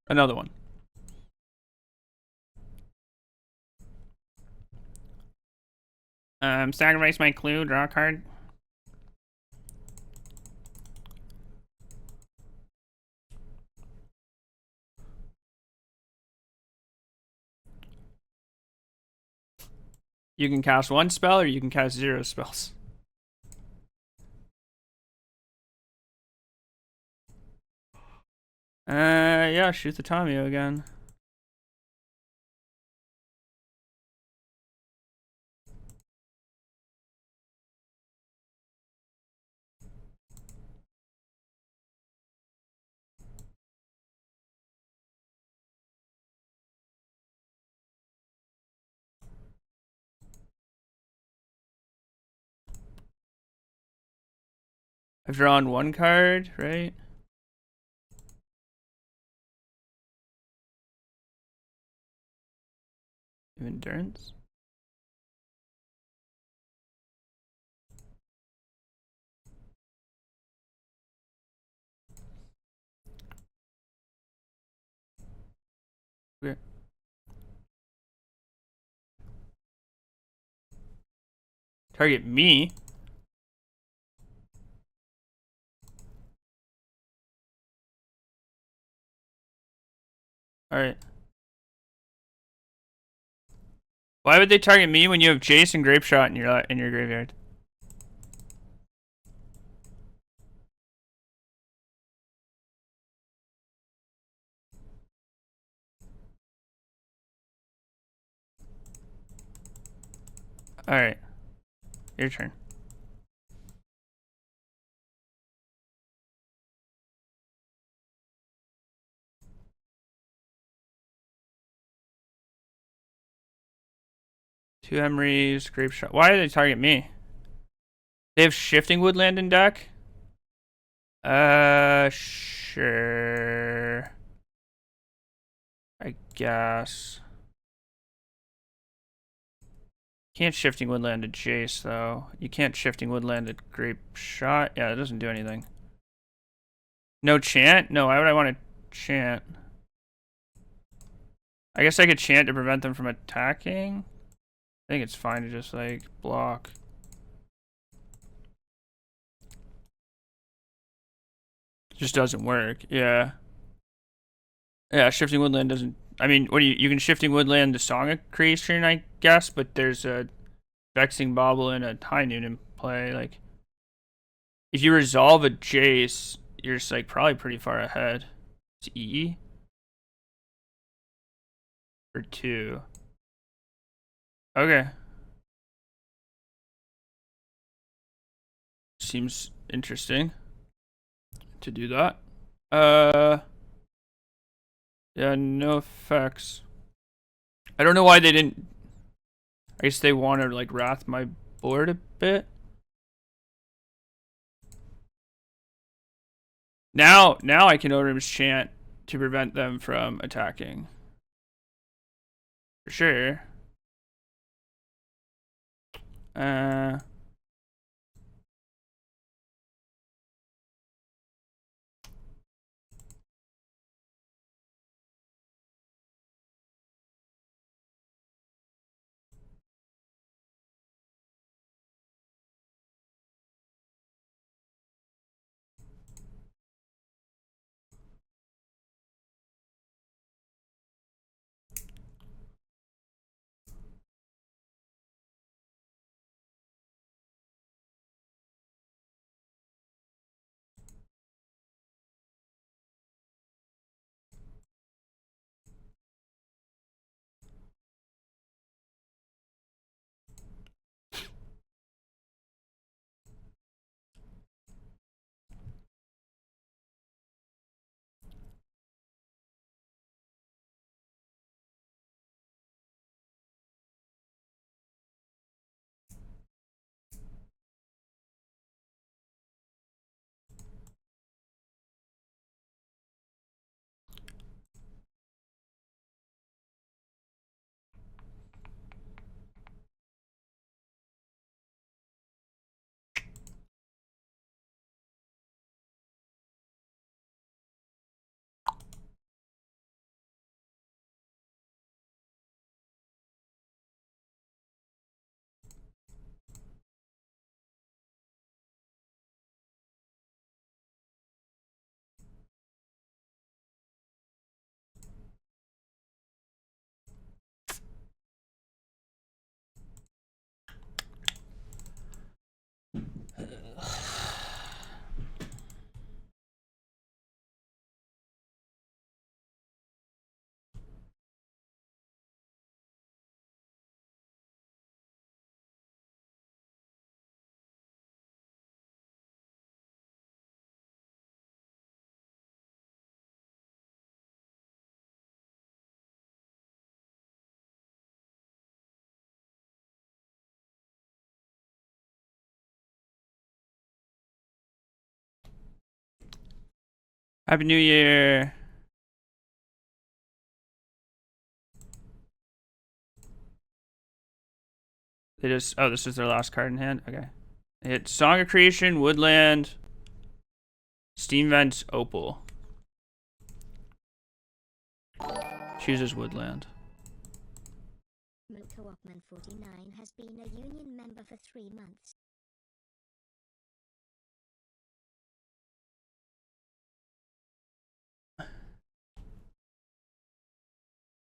Speaker 1: Another one. Sacrifice my clue, draw a card. You can cast 1 spell or you can cast 0 spells. Yeah, shoot the Tamio again. I've drawn 1 card, right? Endurance. Okay. Target me. Alright. Why would they target me when you have Jace and Grape Shot in your graveyard? Alright. Your turn. Two Emerys, Grape Shot. Why did they target me? They have Shifting Woodland in deck? Sure. I guess. Can't Shifting Woodland to Jace, though. You can't Shifting Woodland to Grape Shot. Yeah, it doesn't do anything. No chant? No, why would I want to chant? I guess I could chant to prevent them from attacking. I think it's fine to just, like, block. Just doesn't work. Yeah. Yeah, Shifting Woodland doesn't I mean, what do you can shifting woodland to Song creation, I guess, but there's a vexing bauble and a high noon in play. Like, if you resolve a Jace, you're just like probably pretty far ahead. It's E for 2. Okay. Seems interesting to do that. Yeah, no effects. I don't know why they didn't. I guess they want to like wrath my board a bit. Now I can Odin's chant to prevent them from attacking. For sure. Uh. Happy New Year. They just. Oh, this is their last card in hand. Okay. They hit Song of Creation, Woodland, Steam Vent, Opal. Chooses Woodland.
Speaker 2: Co-opman 49 has been a union member for 3 months.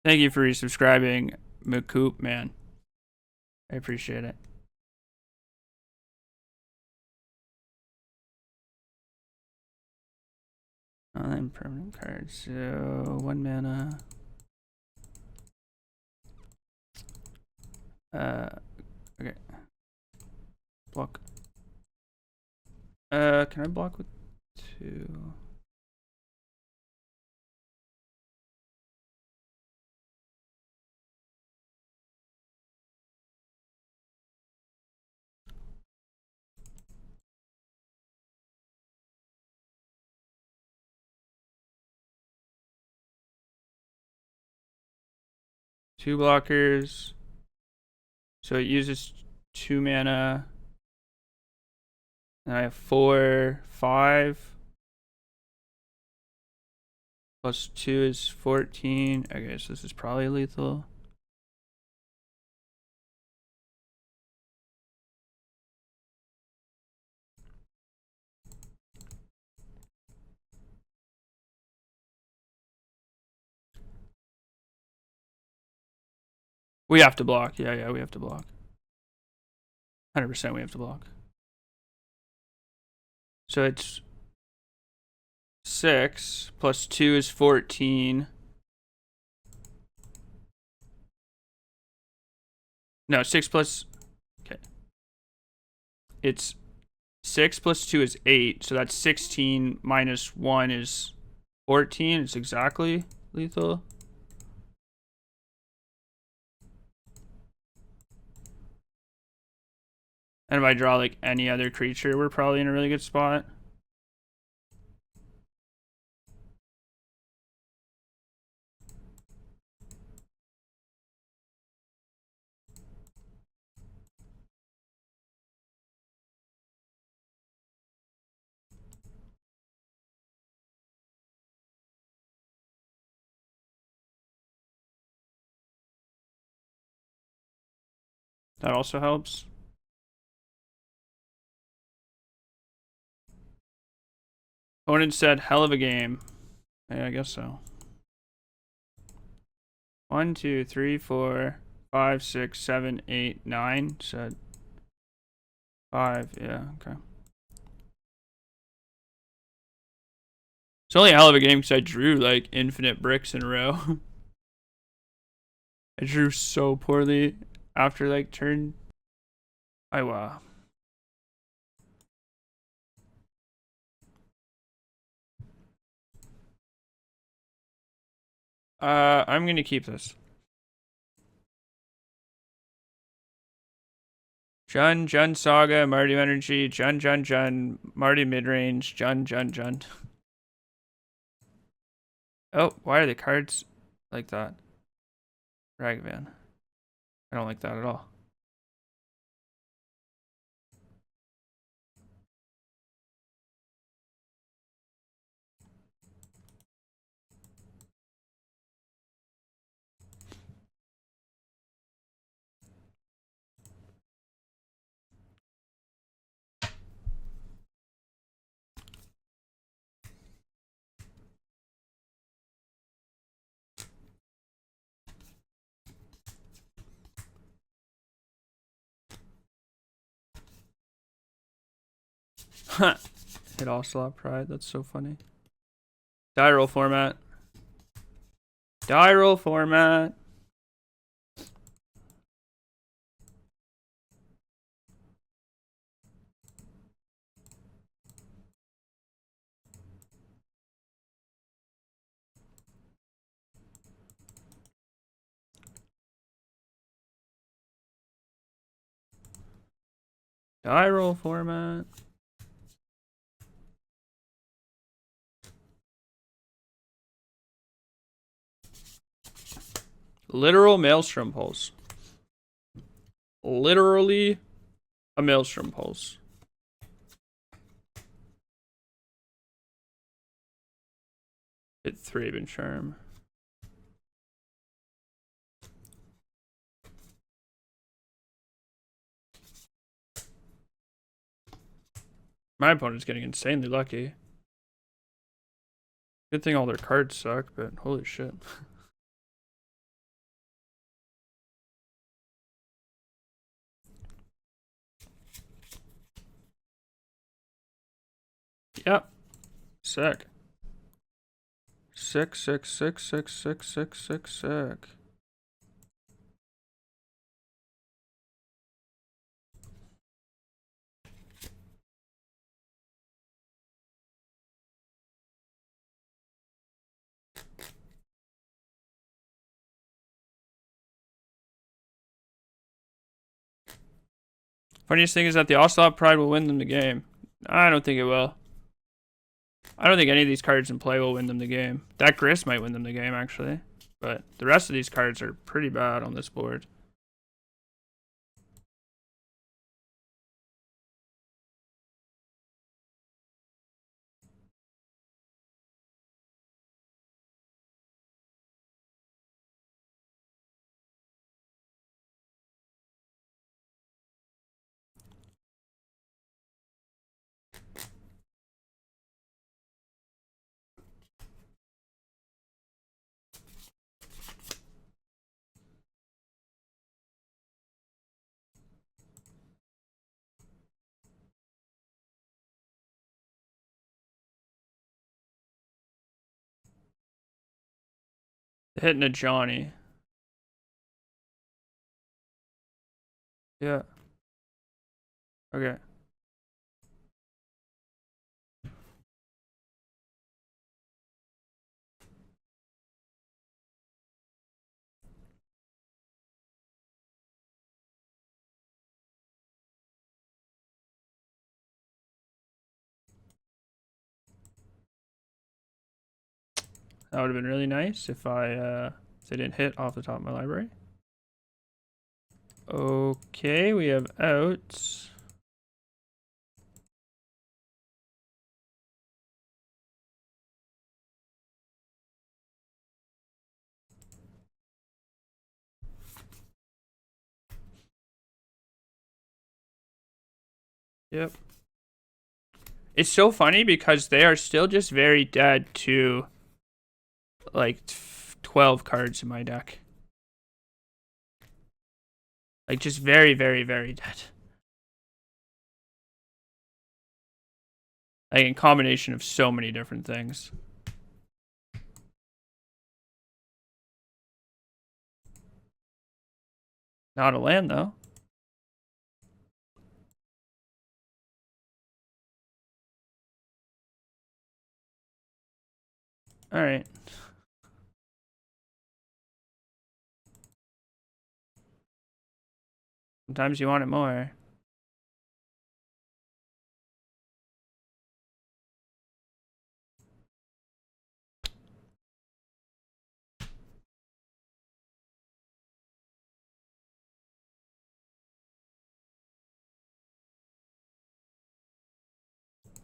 Speaker 1: Thank you for resubscribing, McCoop, man. I appreciate it. Permanent cards. So 1 mana. Okay. Block. Can I block with 2? Two blockers. So it uses 2 mana. And I have 4, 5. Plus 2 is 14. Okay, so this is probably lethal. We have to block. Yeah, we have to block. 100% we have to block. So it's 6 plus 2 is 14. No, 6 plus... Okay. It's 6 plus 2 is 8, so that's 16 minus 1 is 14. It's exactly lethal. And if I draw like any other creature, we're probably in a really good spot. That also helps. Opponent said, hell of a game. Yeah, I guess so. 1, 2, 3, 4, 5, 6, 7, 8, 9. Said 5. Yeah, okay. It's only a hell of a game because I drew like infinite bricks in a row. I drew so poorly after like turn. Wow. I'm gonna keep this. Jun Saga, Marty Energy, Jun, Marty Midrange, Jun. Oh, why are the cards like that? Ragavan. I don't like that at all. Hit Ocelot Pride. That's so funny. Die roll format. Die roll format. Die roll format. Literal maelstrom pulse. Literally a maelstrom pulse. Hit Thraben Charm. My opponent's getting insanely lucky. Good thing all their cards suck, but holy shit. Yep. Sick. Sick. Funniest thing is that the Ocelot Pride will win them the game. I don't think it will. I don't think any of these cards in play will win them the game. That Grist might win them the game, actually. But the rest of these cards are pretty bad on this board. Hitting a Johnny. Yeah. Okay. That would have been really nice if they didn't hit off the top of my library. Okay, we have outs. Yep. It's so funny because they are still just very dead to like 12 cards in my deck. Like just very, very, very dead. Like in combination of so many different things. Not a land though. All right. Sometimes you want it more.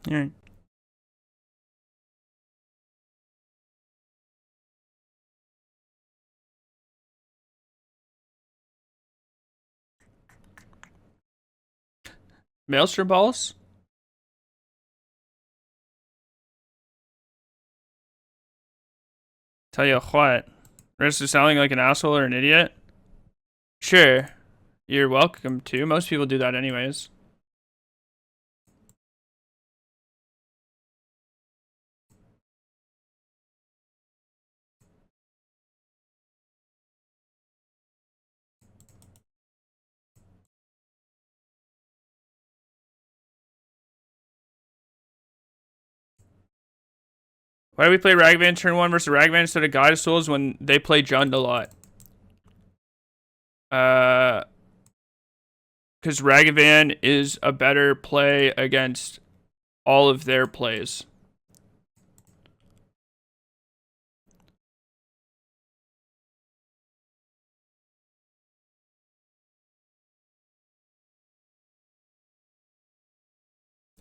Speaker 1: All right. Maelstrom balls? Tell you what. Risk of sounding like an asshole or an idiot? Sure. You're welcome to. Most people do that anyways. Why do we play Ragavan turn 1 versus Ragavan instead of Guide of Souls when they play Jund a lot? Because Ragavan is a better play against all of their plays.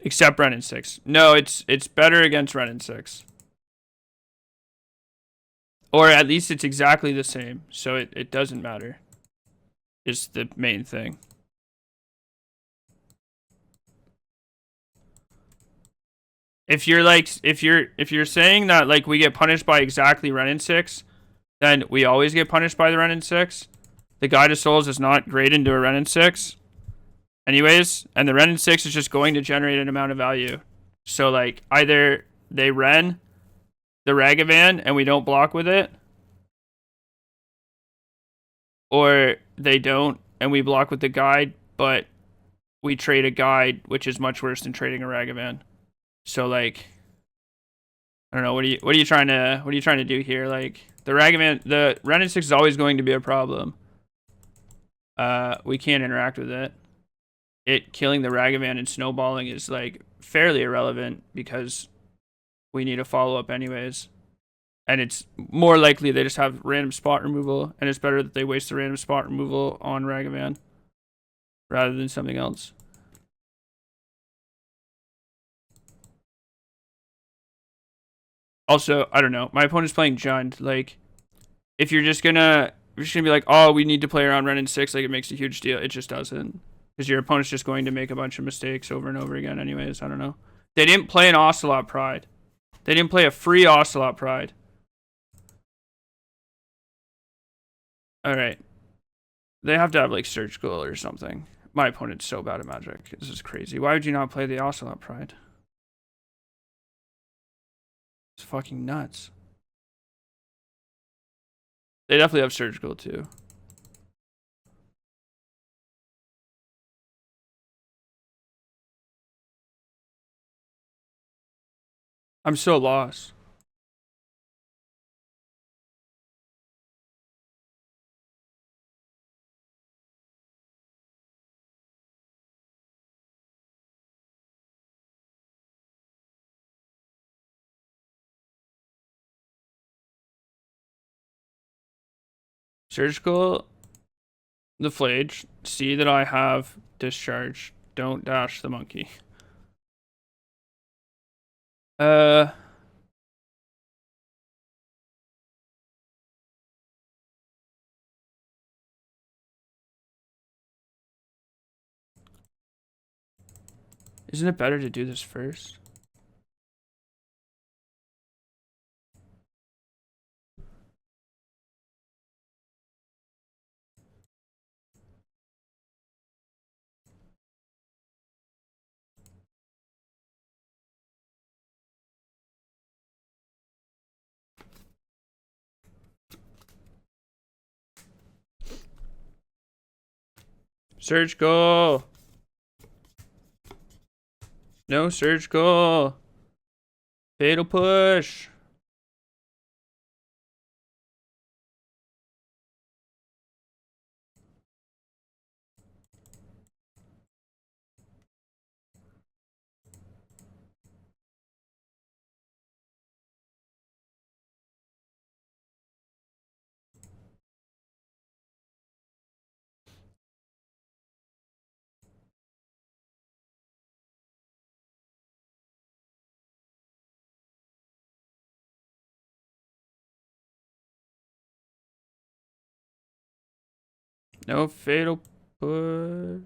Speaker 1: Except Ren and 6. No, it's better against Ren and 6. Or at least it's exactly the same, so it doesn't matter. Is the main thing. If you're saying that like we get punished by exactly Ren and 6, then we always get punished by the Ren and 6. The Guide of Souls is not great into a Ren and 6. Anyways, and the Ren and 6 is just going to generate an amount of value. So like either they Ren the Ragavan and we don't block with it, or they don't and we block with the guide, but we trade a guide, which is much worse than trading a Ragavan. So like I don't know, what are you trying to do here? Like the Ragavan, the Ren and 6 is always going to be a problem. We can't interact with it. It killing the Ragavan and snowballing is like fairly irrelevant because we need a follow-up anyways. And it's more likely they just have random spot removal, and it's better that they waste the random spot removal on Ragavan rather than something else. Also, I don't know. My opponent's playing Jund. Like, if you're just gonna be like, oh, we need to play around Ren and 6, like it makes a huge deal. It just doesn't. Because your opponent's just going to make a bunch of mistakes over and over again anyways. I don't know. They didn't play an Ocelot Pride. They didn't play a free Ocelot Pride. Alright. They have to have like Surgical or something. My opponent's so bad at Magic. This is crazy. Why would you not play the Ocelot Pride? It's fucking nuts. They definitely have surgical too. I'm so lost. Surgical, the flage. See that I have discharge. Don't dash the monkey. Uh, isn't it better to do this first? Surgical. No surgical. Fatal push. No fatal push.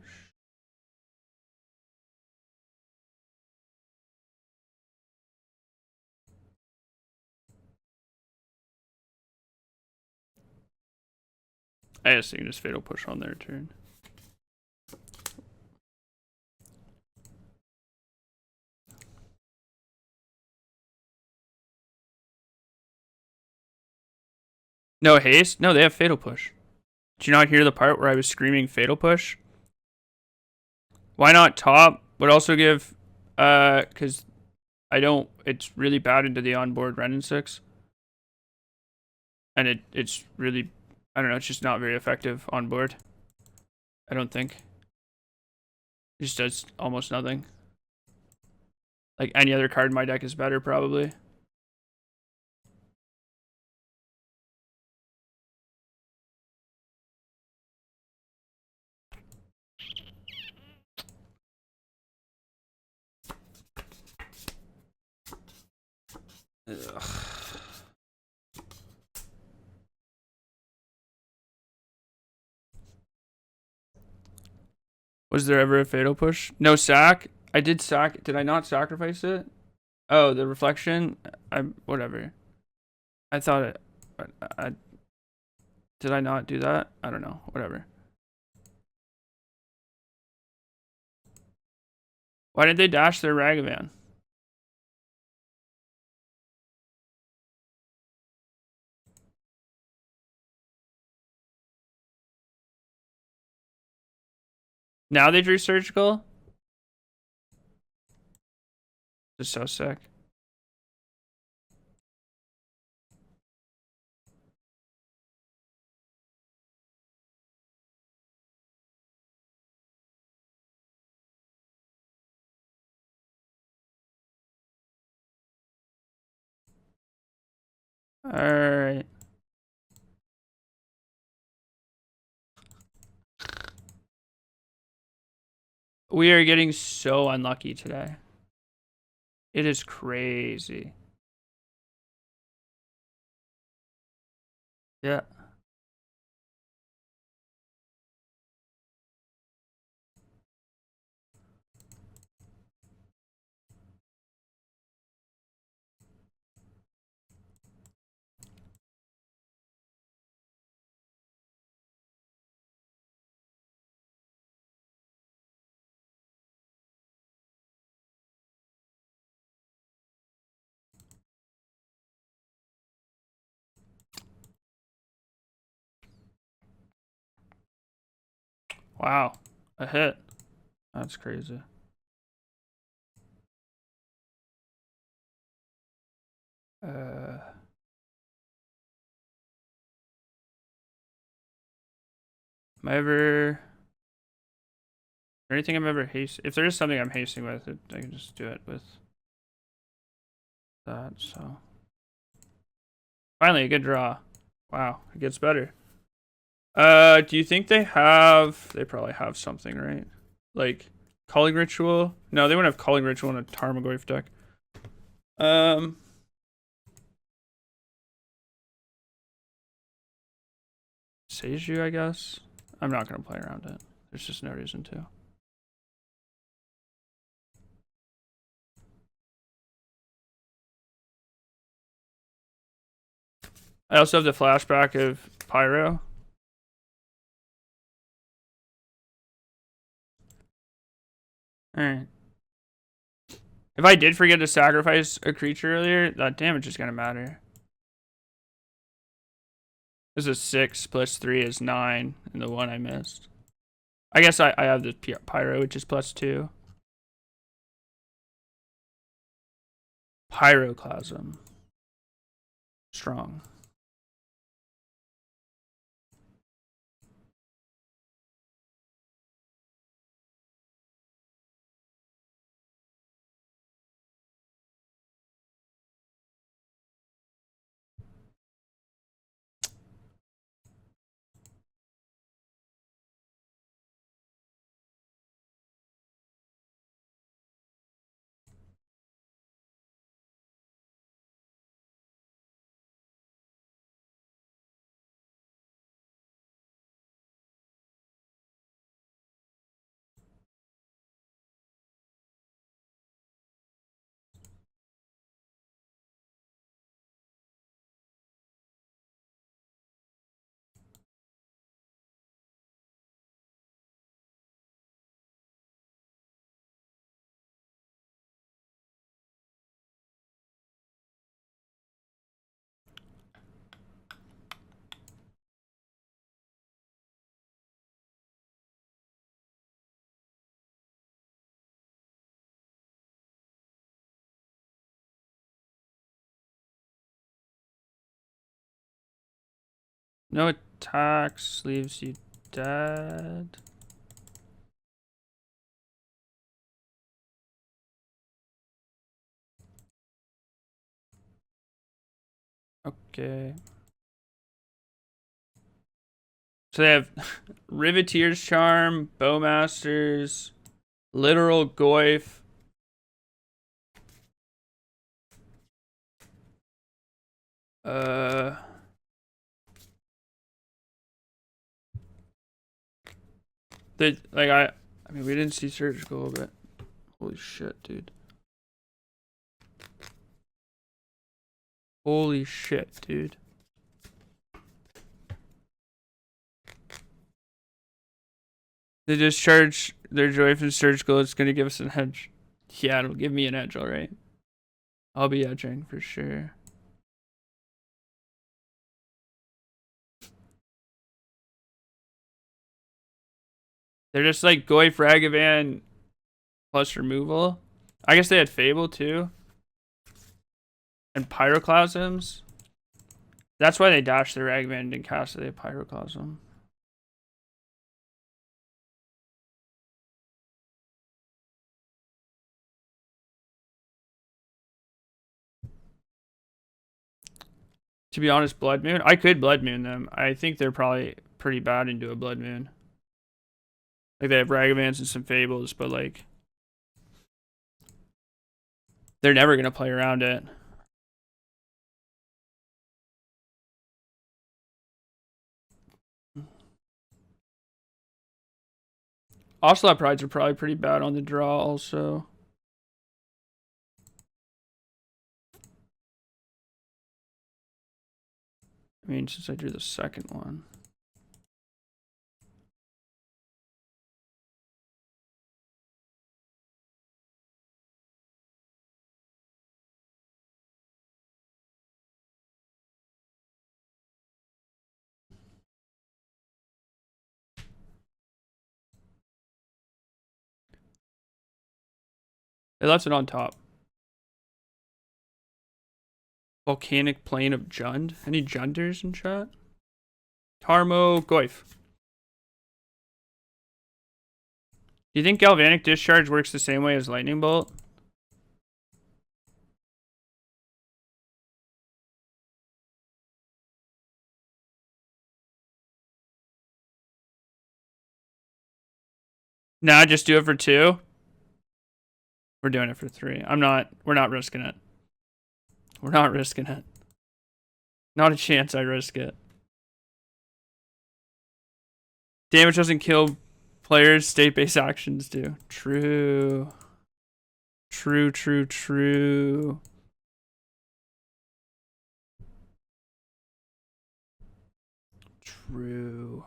Speaker 1: I guess you can just fatal push on their turn. No haste? No, they have fatal push. Did you not hear the part where I was screaming fatal push? Why not top? Would also give because I don't it's really bad into the onboard Renin 6. And it's really I don't know, it's just not very effective on board. I don't think. It just does almost nothing. Like any other card in my deck is better probably. Ugh. Was there ever a fatal push? No sack? I did sack. Did I not sacrifice it? Oh, the reflection? Whatever. I thought it. I did I not do that? I don't know. Whatever. Why did they dash their Ragavan? Now they drew surgical? This is so sick. Alright. We are getting so unlucky today. It is crazy. Yeah. Wow. A hit. That's crazy. Am I ever... Anything I'm ever hasting? If there is something I'm hasting with, I can just do it with that, so. Finally, a good draw. Wow, it gets better. Do you think they have... They probably have something, right? Like, Calling Ritual? No, they wouldn't have Calling Ritual in a Tarmogoyf deck. Seiju, I guess? I'm not going to play around it. There's just no reason to. I also have the flashback of Pyro. Alright. If I did forget to sacrifice a creature earlier, that damage is going to matter. This is 6 plus 3 is 9, and the one I missed. I guess I have the Pyro, which is plus 2. Pyroclasm. Strong. No attacks leaves you dead. Okay. So they have Riveteer's Charm, Bowmasters, Literal Goyf. They like I mean we didn't see Surgical, but holy shit, dude. Holy shit, dude. They just charge their Joy from Surgical. It's going to give us an edge. Yeah, it'll give me an edge, alright. I'll be edging for sure. They're just like Goyf Ragavan plus removal. I guess they had Fable too. And Pyroclasms. That's why they dashed their Ragavan and didn't cast it. They had Pyroclasm. To be honest, Blood Moon. I could Blood Moon them. I think they're probably pretty bad into a Blood Moon. Like they have Ragavans and some Fables, but like they're never gonna play around it. Ocelot Prides are probably pretty bad on the draw also. I mean, since I drew the second one. They left it on top. Volcanic Plain of Jund. Any Junders in chat? Tarmo Goif. Do you think Galvanic Discharge works the same way as Lightning Bolt? Nah, just do it for 2. We're doing it for 3. We're not risking it. We're not risking it. Not a chance I risk it. Damage doesn't kill players, state-based actions do. True. True, true, true. True.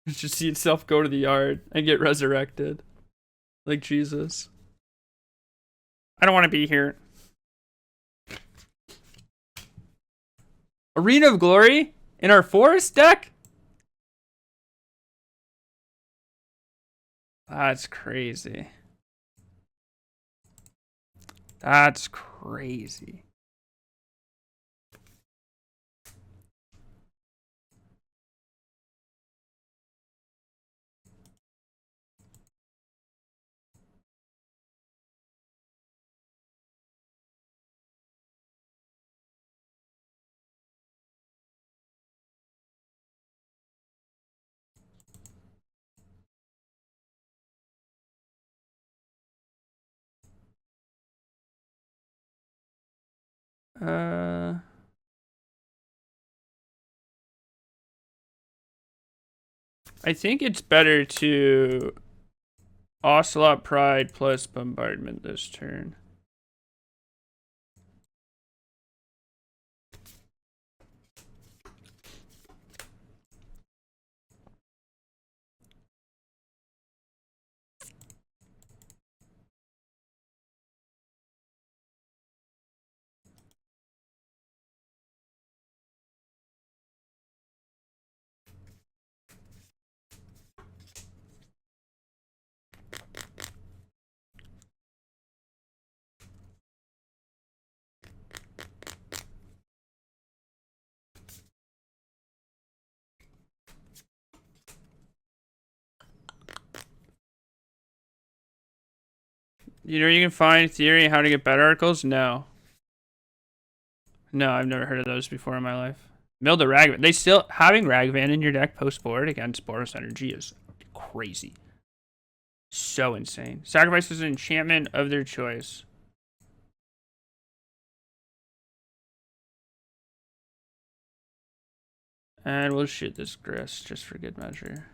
Speaker 1: Just see itself go to the yard and get resurrected. Like Jesus. I don't want to be here. Arena of Glory in our forest deck? That's crazy. That's crazy. I think it's better to Ocelot Pride plus Bombardment this turn. You know, you can find theory how to get bet articles? No. No, I've never heard of those before in my life. Mill the Ragavan. They still having Ragavan in your deck post board against Boros Energy is crazy. So insane. Sacrifices an enchantment of their choice. And we'll shoot this Grist just for good measure.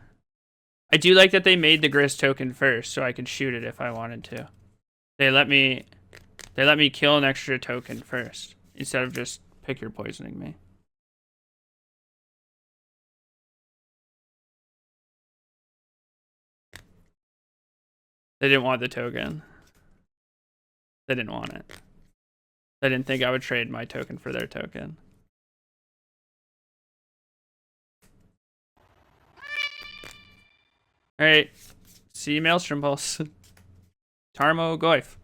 Speaker 1: I do like that they made the Grist token first, so I can shoot it if I wanted to. They let me kill an extra token first instead of just pick your poisoning me. They didn't want the token. They didn't want it. They didn't think I would trade my token for their token. Alright. See Maelstrom Pulse. Tarmo Goif.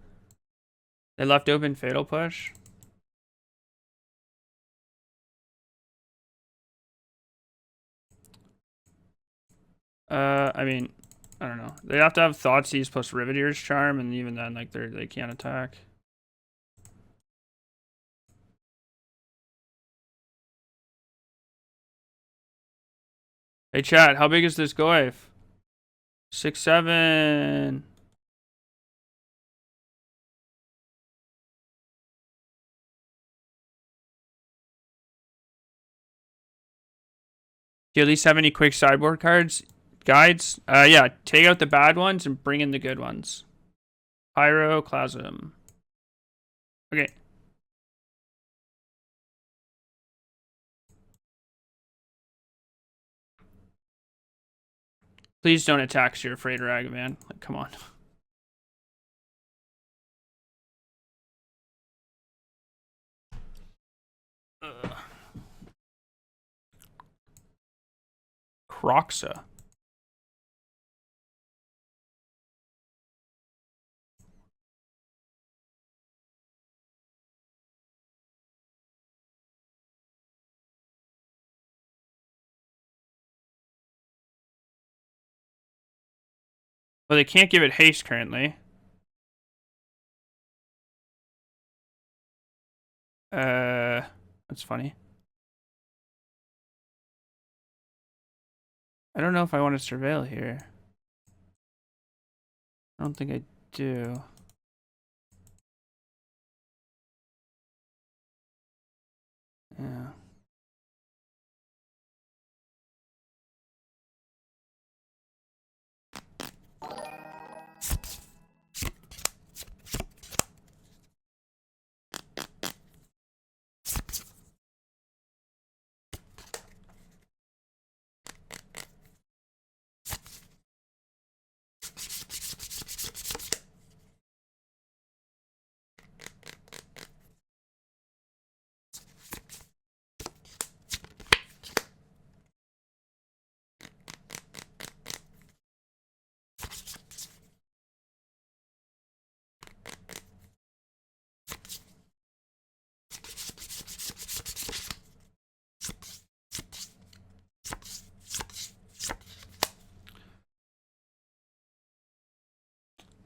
Speaker 1: They left open Fatal Push. I mean, I don't know. They have to have Thoughtseize plus Riveteer's Charm, and even then, like, they can't attack. Hey, chat, how big is this Goif? 6'7". Do you at least have any quick sideboard cards? Guides? Yeah, take out the bad ones and bring in the good ones. Pyroclasm. Okay. Please don't attack, so you're afraid, Ragavan. Like, come on. Croxa. Well, they can't give it haste currently. That's funny. I don't know if I want to surveil here. I don't think I do. Yeah.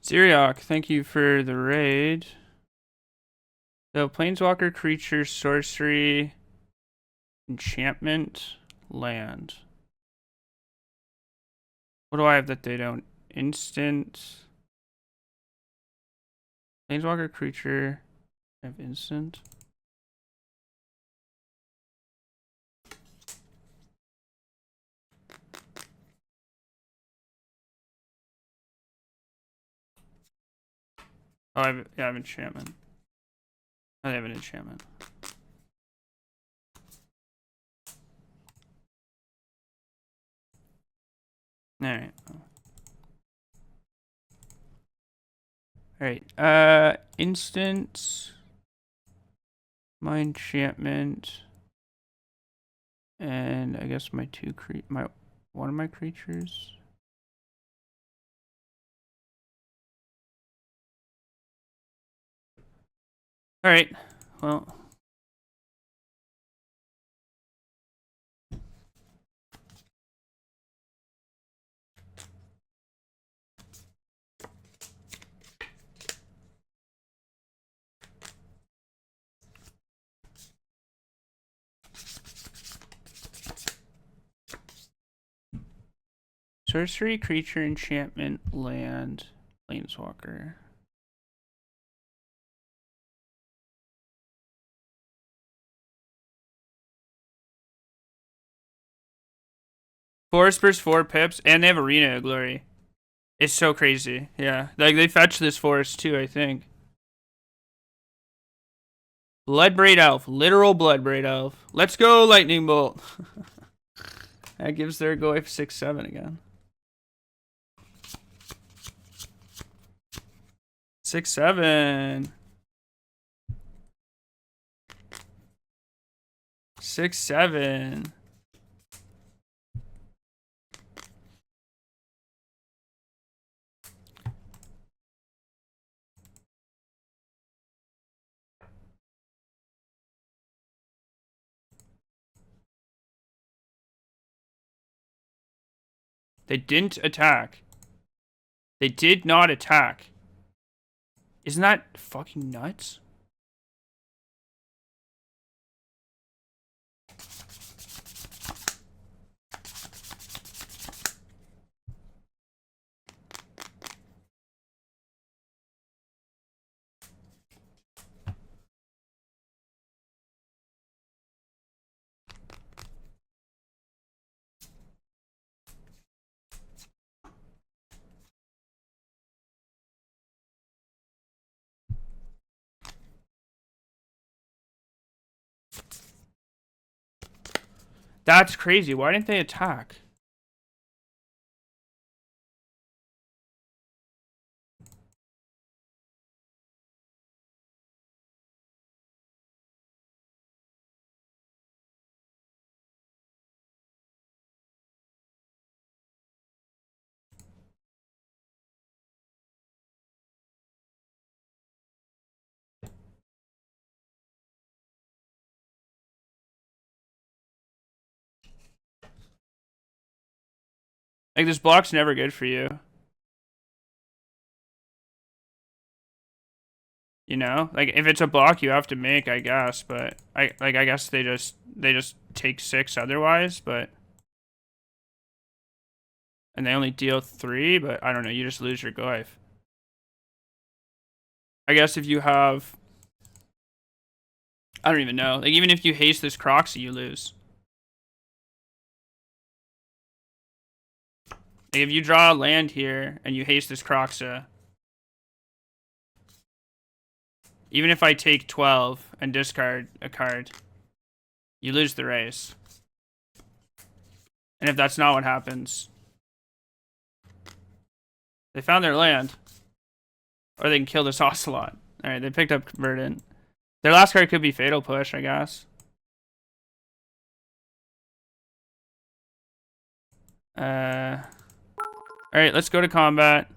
Speaker 1: Ziriok, thank you for the raid. So, Planeswalker, creature, sorcery, enchantment, land. What do I have that they don't? Instant. Planeswalker, creature. I have instant. Oh, I have enchantment. I have an enchantment. Alright. Alright. Instant. My enchantment. And I guess my one of my creatures. Alright. Well. Sorcery, creature, enchantment, land, planeswalker. Forest burst 4 pips, and they have Arena of Glory. It's so crazy. Yeah. Like, they fetch this forest too, I think. Bloodbraid Elf. Literal Bloodbraid Elf. Let's go, Lightning Bolt. That gives their go 6/7 again. 6/7. 6/7. They didn't attack. They did not attack. Isn't that fucking nuts? That's crazy. Why didn't they attack? Like, this block's never good for you. You know? Like, if it's a block you have to make, I guess. But, I guess they just take 6 otherwise, but... And they only deal 3, but I don't know. You just lose your Goif. I guess if you have... I don't even know. Like, even if you haste this Croxy, you lose. Like, if you draw a land here, and you haste this Croxa... Even if I take 12 and discard a card, you lose the race. And if that's not what happens... They found their land. Or they can kill this Ocelot. Alright, they picked up Verdant. Their last card could be Fatal Push, I guess. Alright, let's go to combat.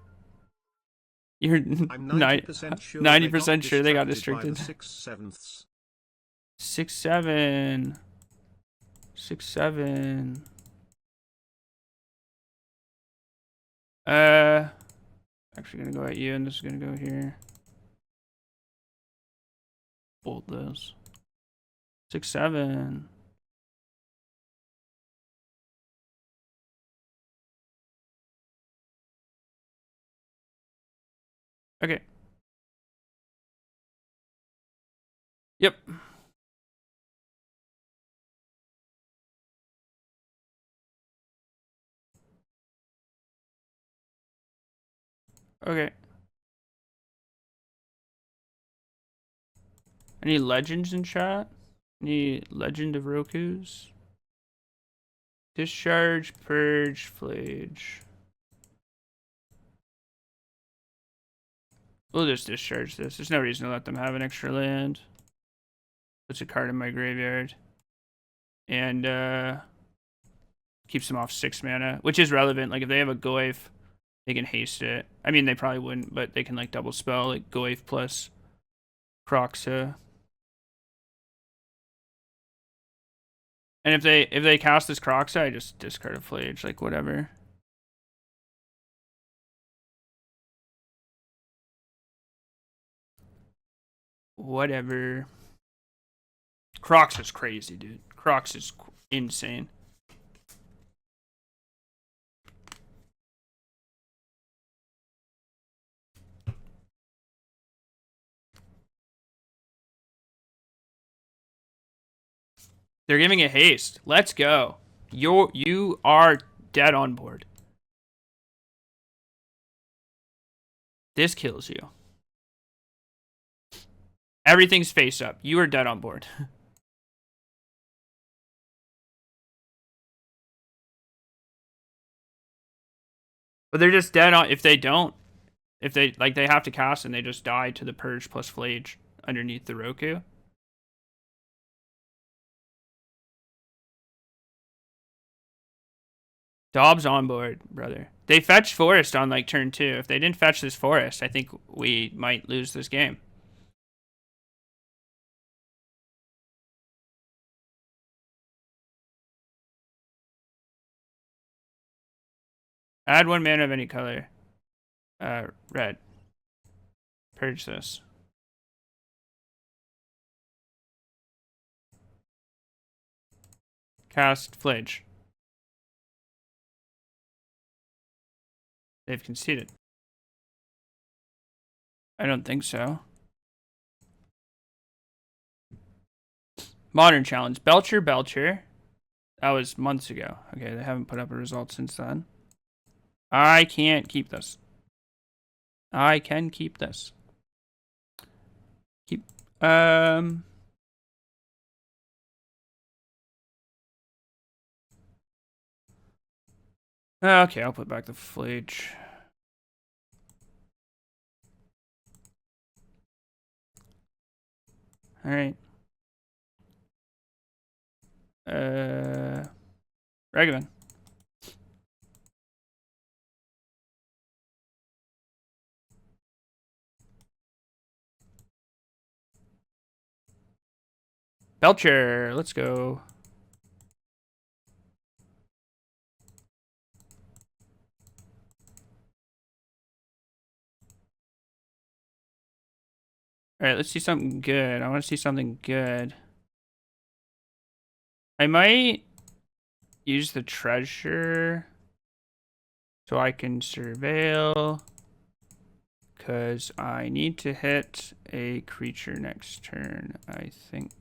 Speaker 1: You're 90% sure 90% sure they got distracted.
Speaker 3: 6/7.
Speaker 1: 6/7. 6/7. Actually gonna go at you, and this is gonna go here. Bolt those. 6/7. Okay. Yep. Okay. Any legends in chat? Any Legend of Roku's? Discharge, Purge, Flage. We'll just discharge this. There's no reason to let them have an extra land. Puts a card in my graveyard. And keeps them off 6 mana, which is relevant. Like, if they have a Goif, they can haste it. I mean, they probably wouldn't, but they can, like, double spell, like, Goif plus Croxa. And if they cast this Croxa, I just discard a Flage, like, whatever. Whatever. Crocs is crazy, dude. Crocs is insane. They're giving it haste. Let's go. You are dead on board. This kills you. Everything's face up. You are dead on board. But they're just dead on. If they don't, if they have to cast and they just die to the Purge plus Flage underneath the Roku. Dobbs on board, brother. They fetched Forest on like turn 2. If they didn't fetch this Forest, I think we might lose this game. Add 1 mana of any color. Red. Purge this. Cast Flage. They've conceded. I don't think so. Modern challenge. Belcher. That was months ago. Okay, they haven't put up a result since then. I can't keep this. I can keep this. Keep. Okay, I'll put back the Flage. All right. Ragavan. Belcher, let's go. All right, let's see something good. I want to see something good. I might use the treasure so I can surveil, because I need to hit a creature next turn, I think.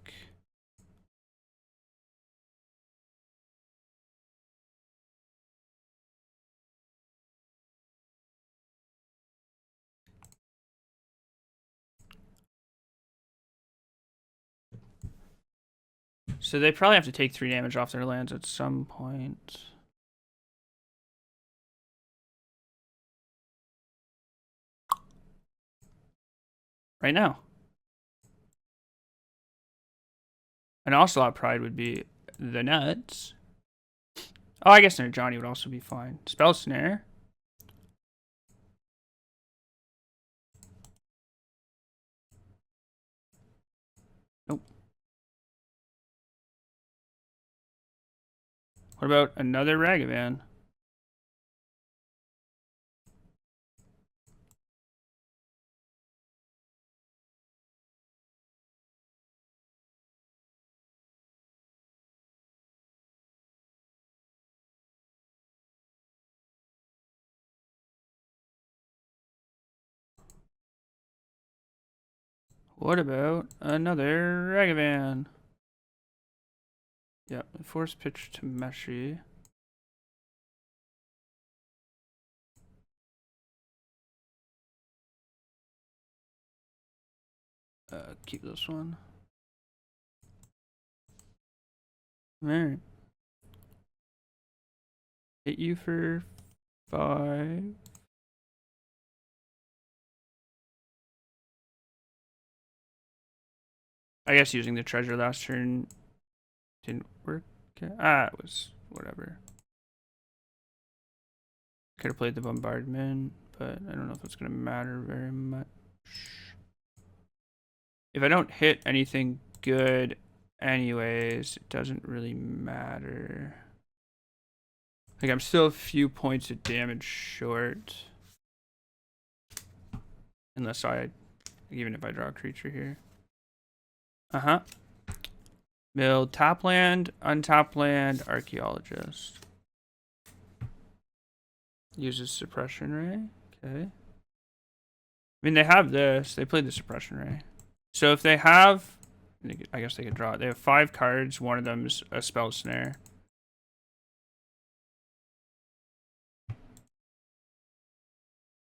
Speaker 1: So they probably have to take 3 damage off their lands at some point. Right now. An Ocelot Pride would be the nuts. Oh, I guess Johnny would also be fine. Spell Snare. Nope. What about another Ragavan? What about another Ragavan? Yep, force pitch to Meshi. Keep this one. Alright. Hit you for 5. I guess using the treasure last turn didn't work. It was whatever. Could have played the bombardment, but I don't know if it's going to matter very much. If I don't hit anything good anyways, it doesn't really matter. Like, I'm still a few points of damage short. Unless even if I draw a creature here. Uh-huh. Mill, top land, untap land, archaeologist. Uses suppression ray. Okay. I mean, they have this. They played the suppression ray. So if they have, I guess they could draw it. They have 5 cards. One of them is a spell snare.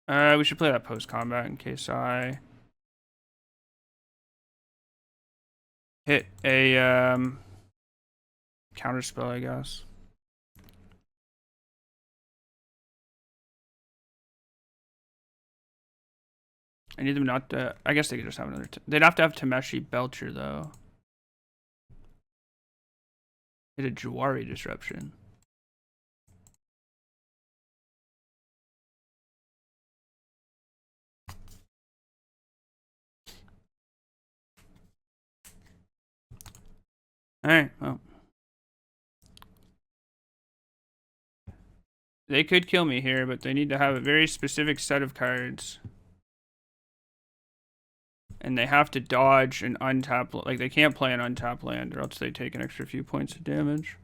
Speaker 1: We should play that post combat in case I hit a counter spell, I guess. I need them not to. I guess they could just have another. They'd have to have Tameshi Belcher though. Hit a Jawari disruption. Alright, well. They could kill me here, but they need to have a very specific set of cards. And they have to dodge an untap. Like, they can't play an untap land, or else they take an extra few points of damage.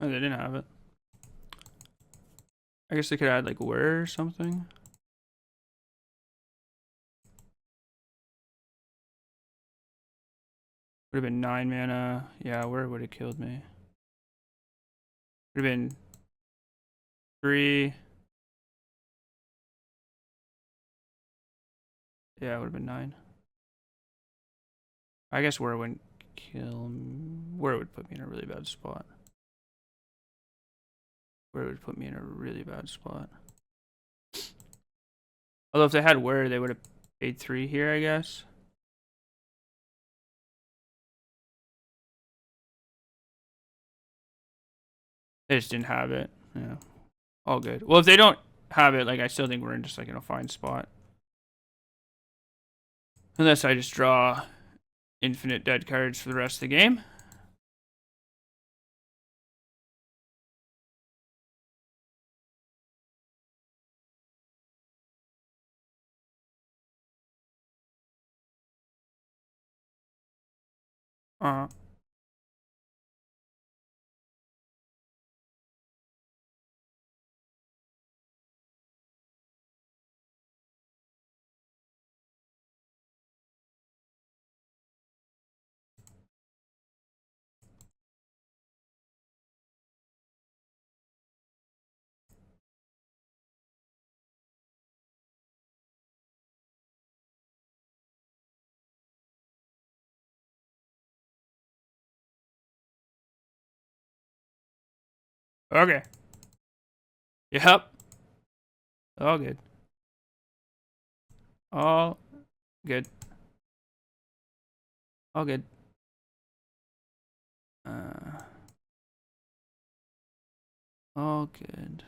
Speaker 1: Oh, they didn't have it. I guess they could add like where or something. Would have been 9 mana. Yeah, where would have killed me? Would have been 3. Yeah, it would have been 9. I guess where wouldn't kill me. Where would put me in a really bad spot. Where would put me in a really bad spot. Although if they had where, they would have paid 3 here, I guess. They just didn't have it. Yeah. All good. Well, if they don't have it, like I still think we're in just like in a fine spot. Unless I just draw infinite dead cards for the rest of the game. Uh-huh. Okay. Yep. All good. All good. All good. All good.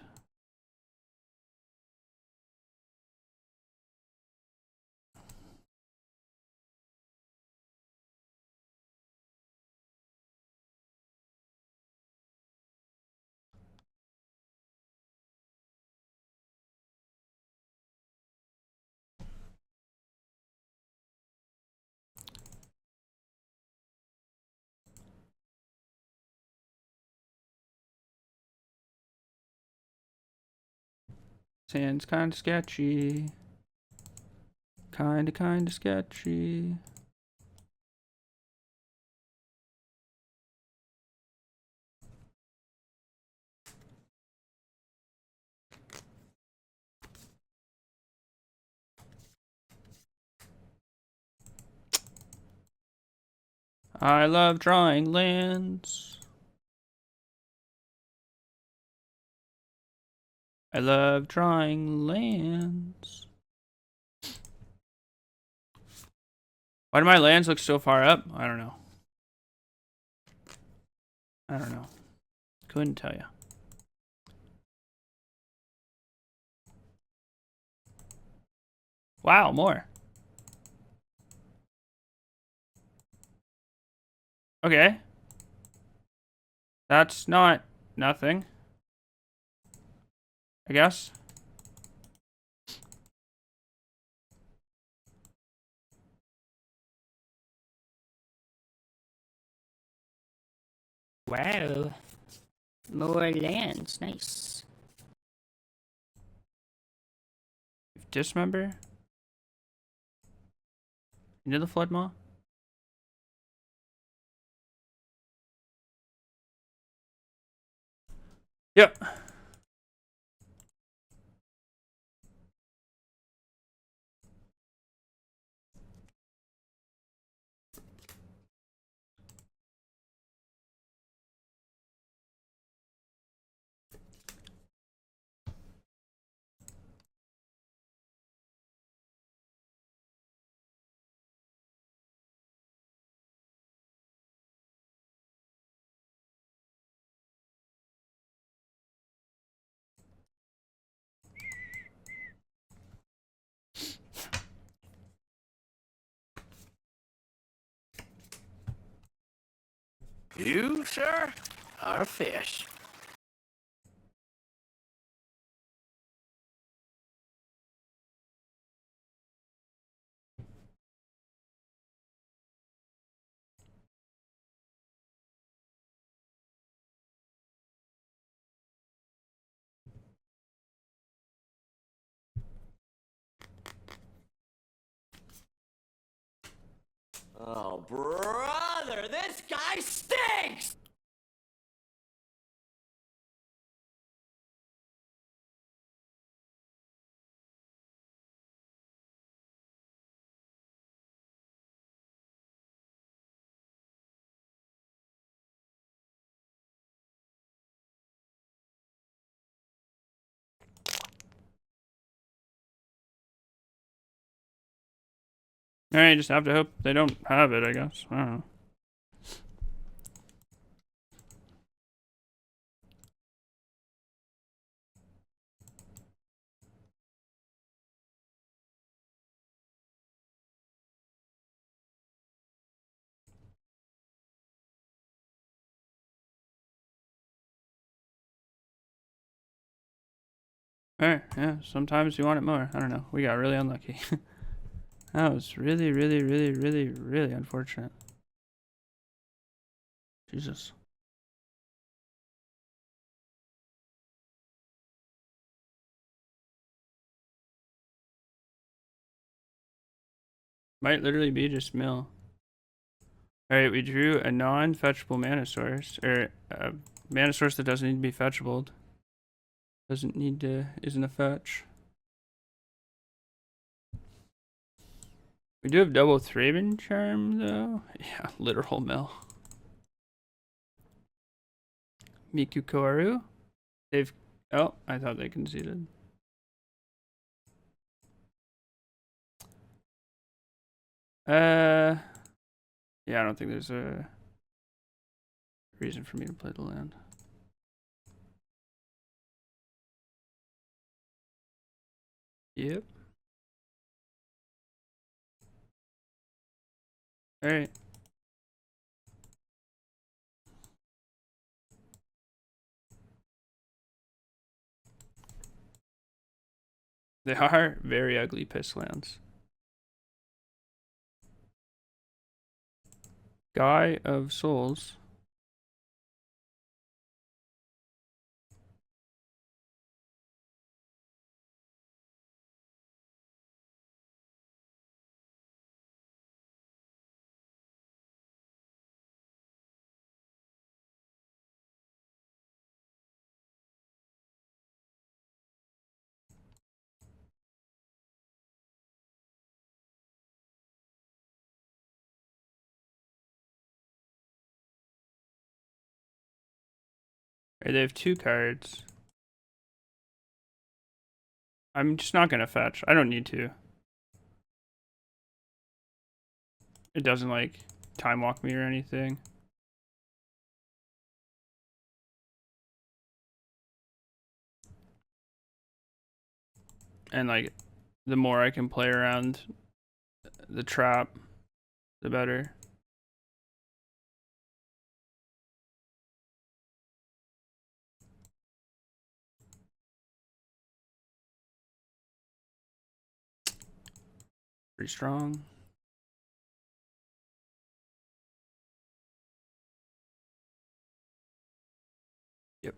Speaker 1: Sounds kind of sketchy. Kind of sketchy. I love drawing lands. I love drawing lands. Why do my lands look so far up? I don't know. I don't know. Couldn't tell you. Wow, more. Okay. That's not nothing. I guess.
Speaker 3: Wow. More lands. Nice.
Speaker 1: Dismember? Into the Flood Maw? Yep.
Speaker 4: You, sir, are a fish. Oh, brother, this guy stinks!
Speaker 1: Alright, just have to hope they don't have it, I guess. I don't know. Alright, yeah, sometimes you want it more. I don't know. We got really unlucky. That was really, really, really, really, really unfortunate. Jesus. Might literally be just mill. Alright, we drew a non-fetchable mana source. Or a mana source that doesn't need to be fetchable. Doesn't need to, isn't a fetch. We do have double Thraben Charm though. Yeah, literal mill. Mikukoru. They've, oh, I thought they conceded. Yeah, I don't think there's a reason for me to play the land. Yep. Alright. They are very ugly piss lands. Guy of Souls. Right, they have 2 cards. I'm just not gonna fetch. I don't need to. It doesn't like time walk me or anything. And like the more I can play around the trap, the better. Pretty strong. Yep.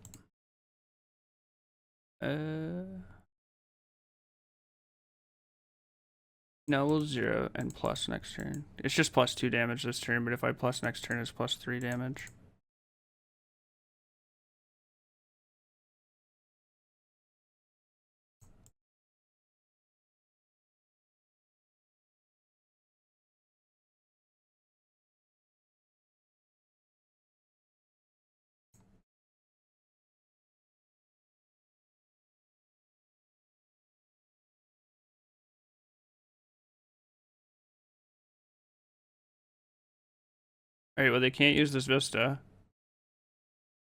Speaker 1: No, 0 and plus next turn. It's just +2 damage this turn, but if I plus next turn, it's +3 damage. Alright, well, they can't use this Vista.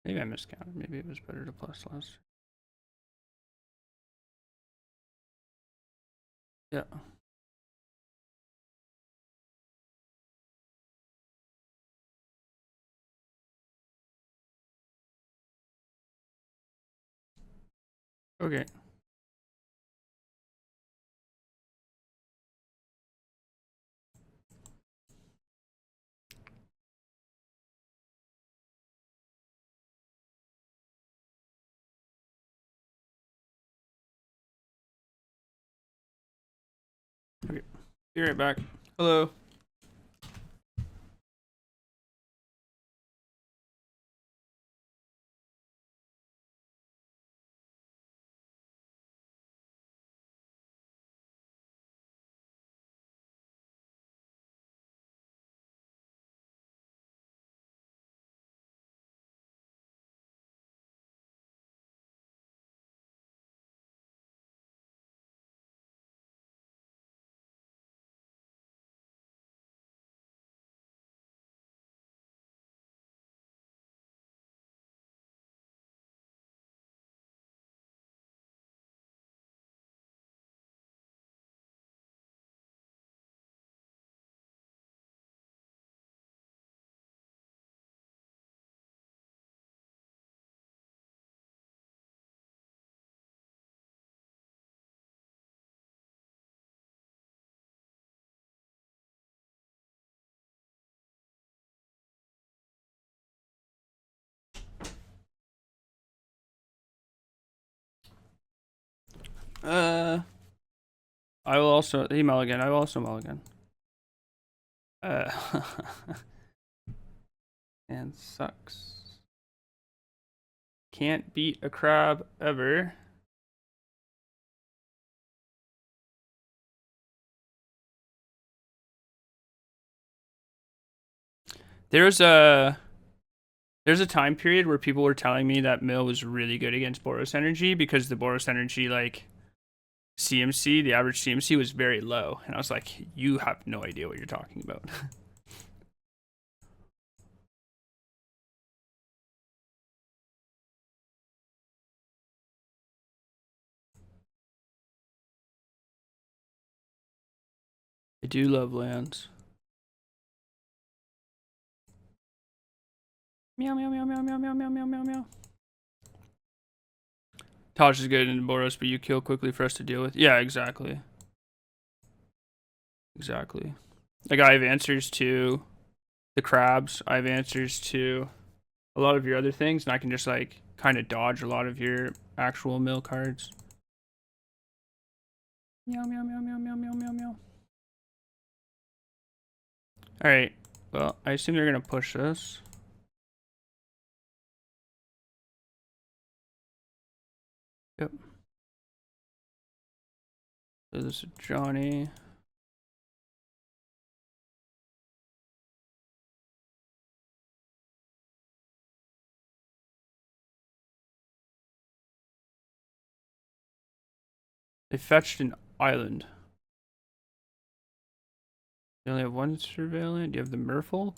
Speaker 1: Maybe I miscounted. Maybe it was better to plus last. Yeah. Okay. Okay. Be right back. Hello. I will also email again. I will also mulligan. And sucks. Can't beat a crab ever. There's a time period where people were telling me that Mill was really good against Boros Energy because the Boros Energy like CMC, the average CMC was very low, and I was like, you have no idea what you're talking about. I do love lands. Meow meow meow meow meow meow meow meow meow meow. Tosh is good in Boros, but you kill quickly for us to deal with. Yeah, exactly. Exactly. Like I have answers to the crabs. I have answers to a lot of your other things, and I can just like kind of dodge a lot of your actual mill cards. Meow meow meow meow meow meow meow meow. All right. Well, I assume they're gonna push this. Yep. So this is Johnny. They fetched an island. They only have one surveillant. Do you have the merfolk?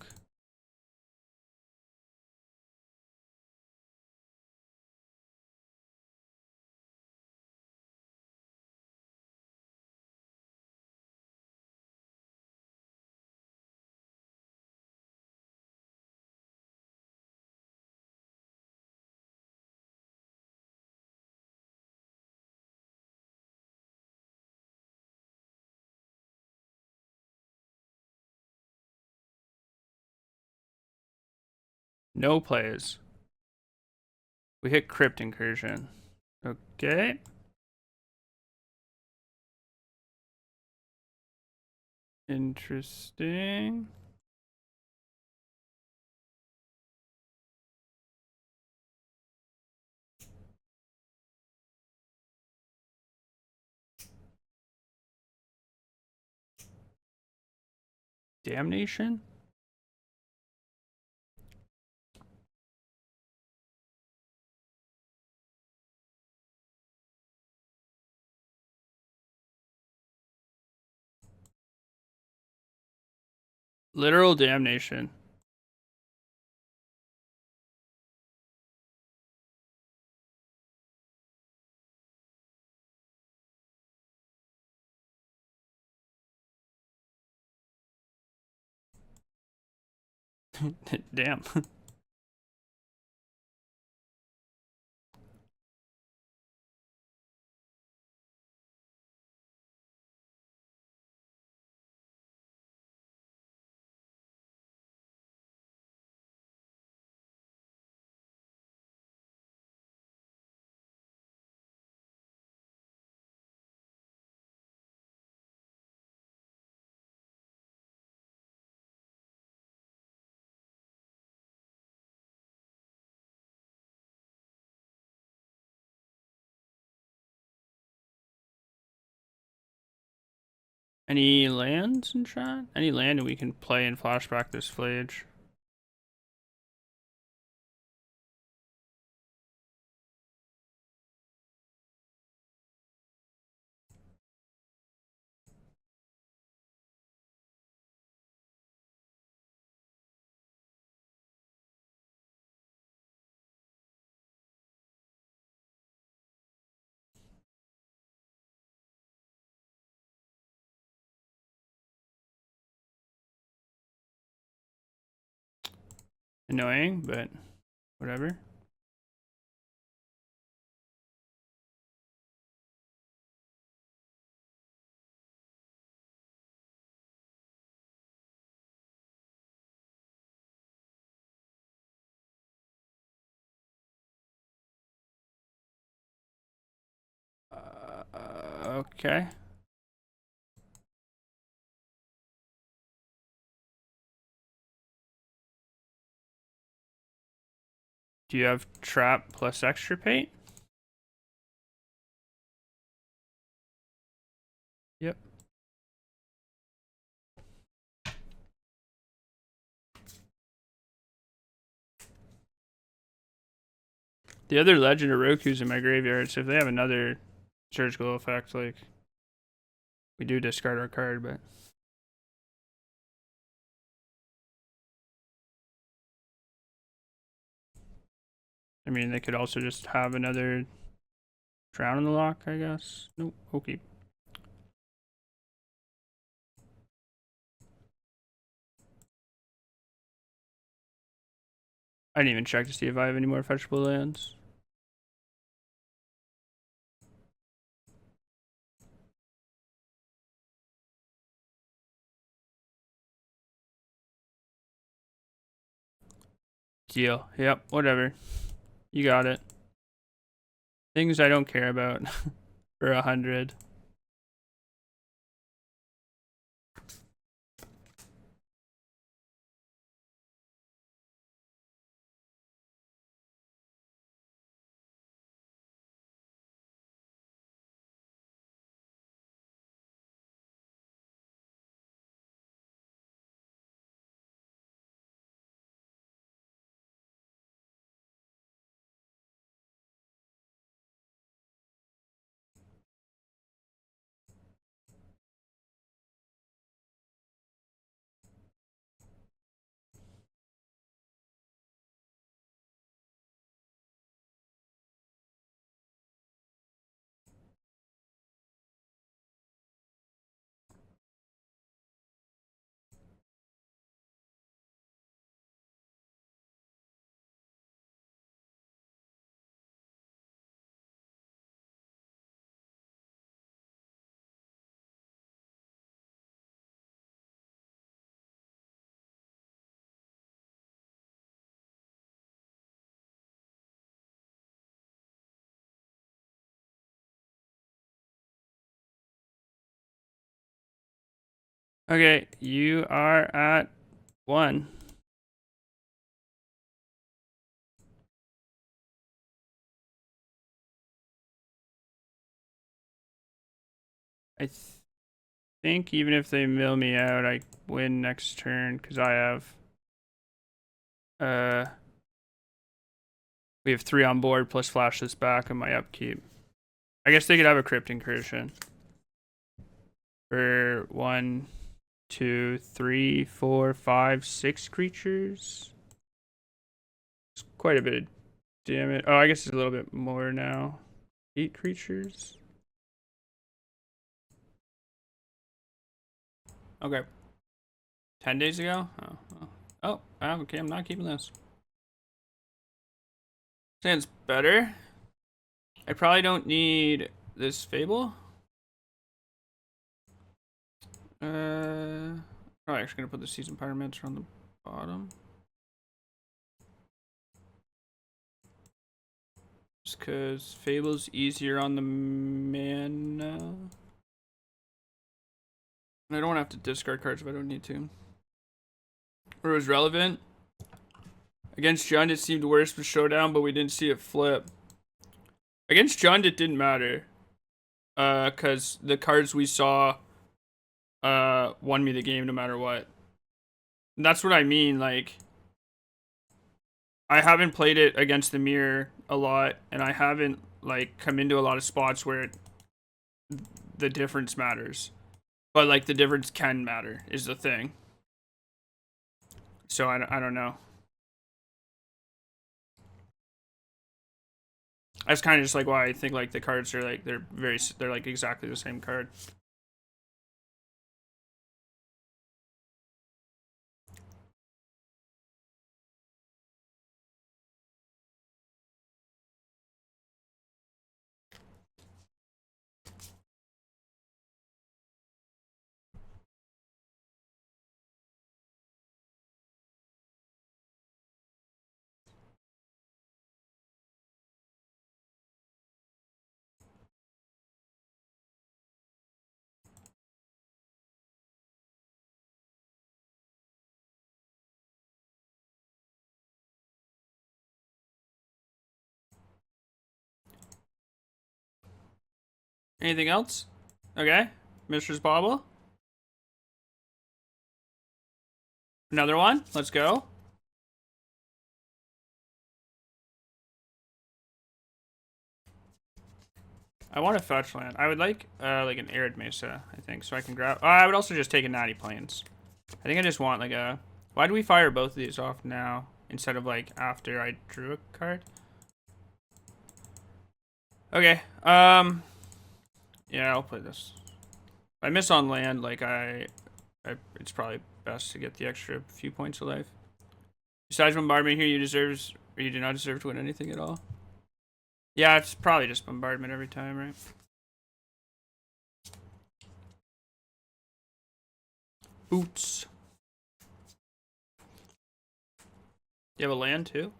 Speaker 1: No plays. We hit crypt incursion. Okay. Interesting. Damnation? Literal damnation. Damn. Any lands in chat? Any land and we can play and flashback this flage. Annoying, but whatever. Okay. Do you have trap plus extirpate? Yep. The other Legend of Roku's in my graveyard, so if they have another surgical effect, like, we do discard our card, but... I mean, they could also just have another drown in the lock, I guess. Nope. Okay. I didn't even check to see if I have any more fetchable lands. Deal. Yep, whatever. You got it. Things I don't care about for 100. Okay, you are at 1. I think even if they mill me out, I win next turn because I have we have 3 on board plus flash this back in my upkeep. I guess they could have a crypt incursion for 1, 2, 3, 4, 5, 6 creatures. It's quite a bit of damage. Oh, I guess it's a little bit more now. 8 creatures. Okay. 10 days ago? Oh, okay, I'm not keeping this. Sounds better. I probably don't need this Fable. Probably actually gonna put the Season Pyromancer on the bottom. Just because Fable's easier on the mana. I don't want to have to discard cards if I don't need to. Where it was relevant. Against Jund, it seemed worse with Showdown, but we didn't see it flip. Against Jund, it didn't matter. Because the cards we saw won me the game no matter what. And that's what I mean, like... I haven't played it against the mirror a lot, and I haven't, like, come into a lot of spots where the difference matters. But, like, the difference can matter, is the thing. So, I don't know. That's kind of just, like, why I think, like, the cards are, like, they're, like, exactly the same card. Anything else? Okay. Mishra's Bobble. Another one. Let's go. I want to fetch land. I would like an arid mesa, I think, so I can grab. I would also just take a natty plains. I think I just want like a. Why do we fire both of these off now instead of like after I drew a card? Okay. Yeah, I'll play this. If I miss on land, like it's probably best to get the extra few points of life. Besides bombardment here, you do not deserve to win anything at all. Yeah, it's probably just bombardment every time, right? Boots. You have a land too?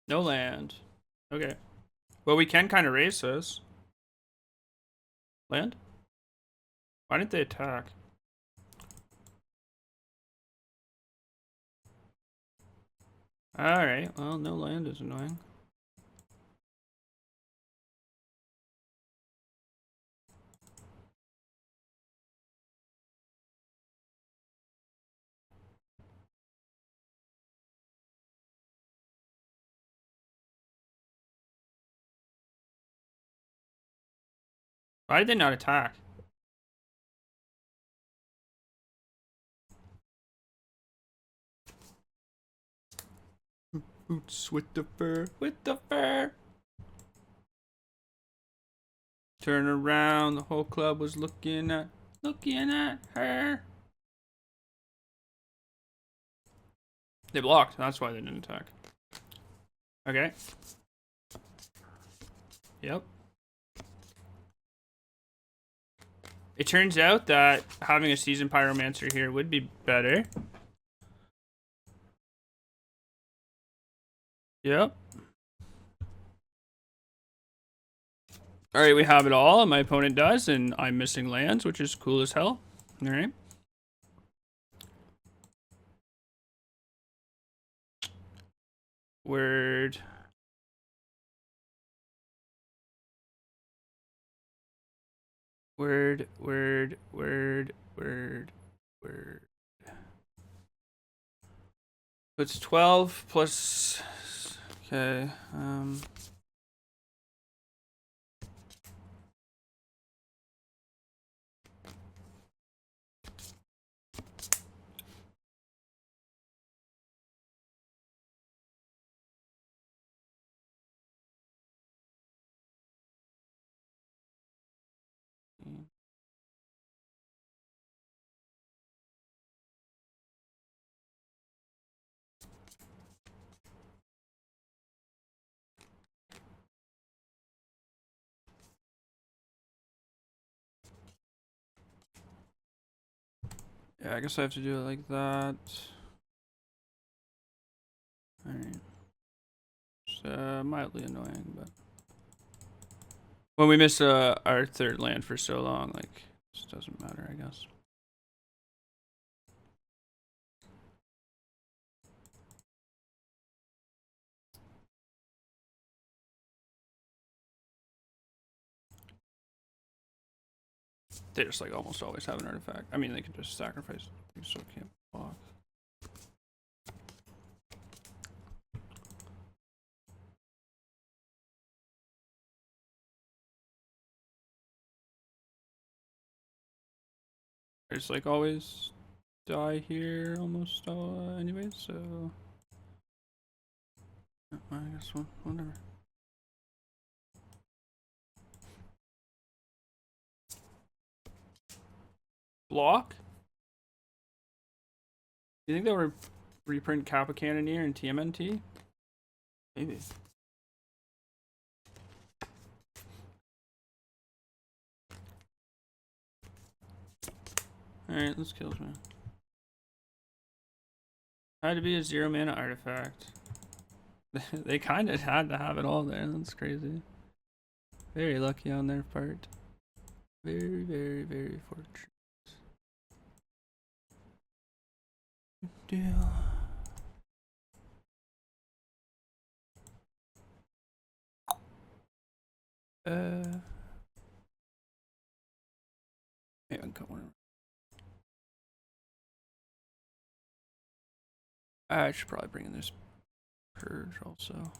Speaker 1: No land. Okay. Well, we can kind of raise this. Land? Why didn't they attack? Alright, well, no land is annoying. Why did they not attack? Boots with the fur, with the fur. Turn around, the whole club was looking at her. They blocked, that's why they didn't attack. Okay. Yep. It turns out that having a seasoned pyromancer here would be better. Yep. Alright, we have it all. My opponent does, and I'm missing lands, which is cool as hell. Alright. Word. Word, word, word, word, word. It's 12 plus. Okay. Yeah, I guess I have to do it like that. Alright. It's mildly annoying, but when we miss our third land for so long, like, it just doesn't matter, I guess. They just like almost always have an artifact. I mean, they can just sacrifice. They still can't block. I just like always die here almost anyways, so I guess whatever. Block? Do you think they'll reprint Kappa Cannoneer and TMNT? Maybe. Alright, this kills me. Had to be a 0 mana artifact. They kind of had to have it all there. That's crazy. Very lucky on their part. Very, very, very fortunate. Deal. Maybe I can cut one. I should probably bring in this purge also.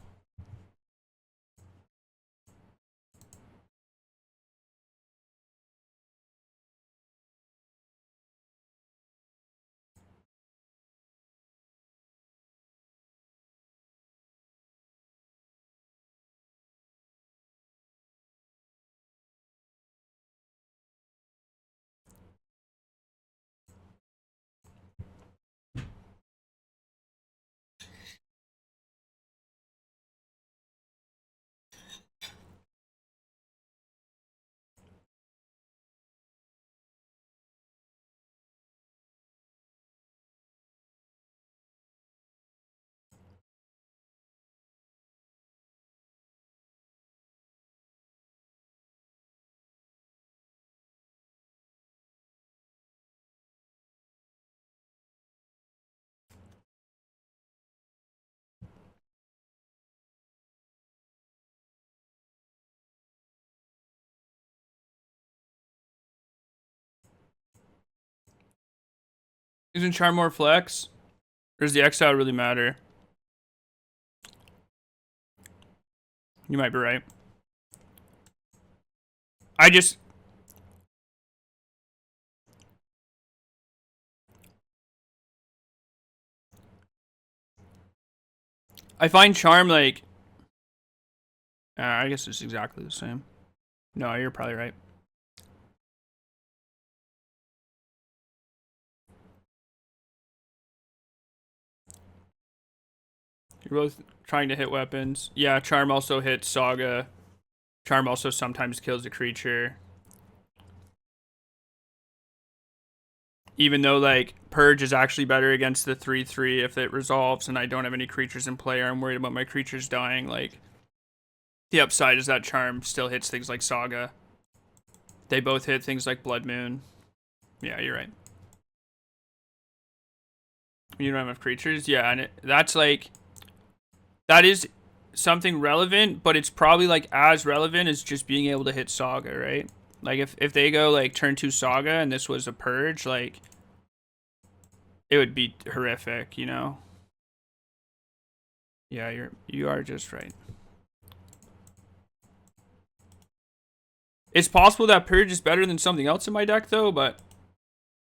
Speaker 1: Isn't Charm more flex? Or does the exile really matter? You might be right. I find Charm like... I guess it's exactly the same. No, you're probably right. You're both trying to hit weapons. Yeah, Charm also hits Saga. Charm also sometimes kills a creature. Even though, like, Purge is actually better against the 3-3 if it resolves and I don't have any creatures in play or I'm worried about my creatures dying, like... The upside is that Charm still hits things like Saga. They both hit things like Blood Moon. Yeah, you're right. You don't have enough creatures? Yeah, and that's like... That is something relevant, but it's probably like as relevant as just being able to hit Saga, right? Like if they go like turn 2 Saga and this was a Purge, like it would be horrific, you know? Yeah, you are just right. It's possible that Purge is better than something else in my deck though, but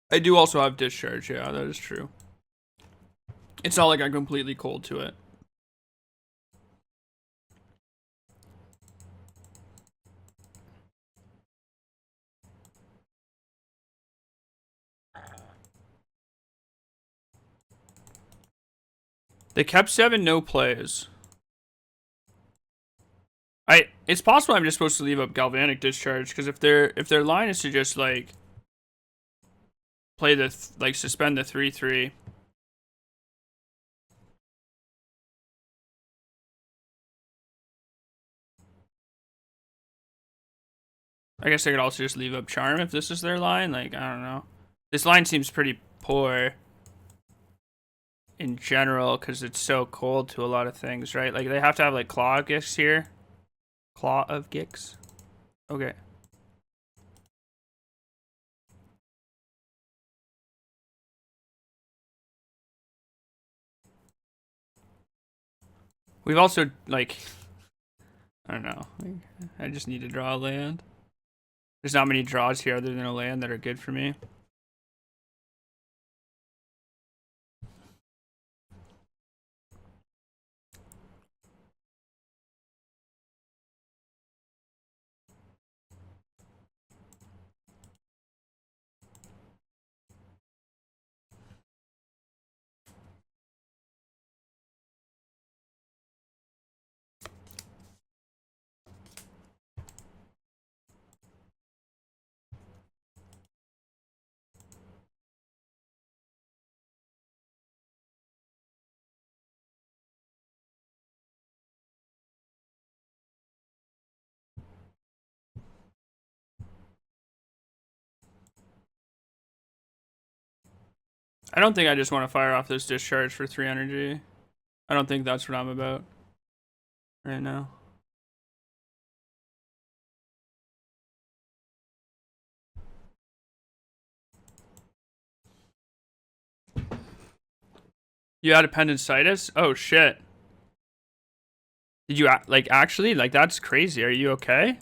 Speaker 1: I do also have Discharge, yeah, that is true. It's not like I'm completely cold to it. They kept 7 no plays. It's possible I'm just supposed to leave up Galvanic Discharge because if their line is to just like play the like suspend the 3-3. I guess I could also just leave up Charm if this is their line. Like, I don't know. This line seems pretty poor in general because it's so cold to a lot of things, right? Like, they have to have, like, Claw of Gix here. Claw of Gix? Okay. We've also, like... I don't know. I just need to draw a land. There's not many draws here other than a land that are good for me. I don't think I just want to fire off this Discharge for 3 energy. I don't think that's what I'm about right now. You had appendicitis? Oh shit. Did you like actually? Like that's crazy. Are you okay?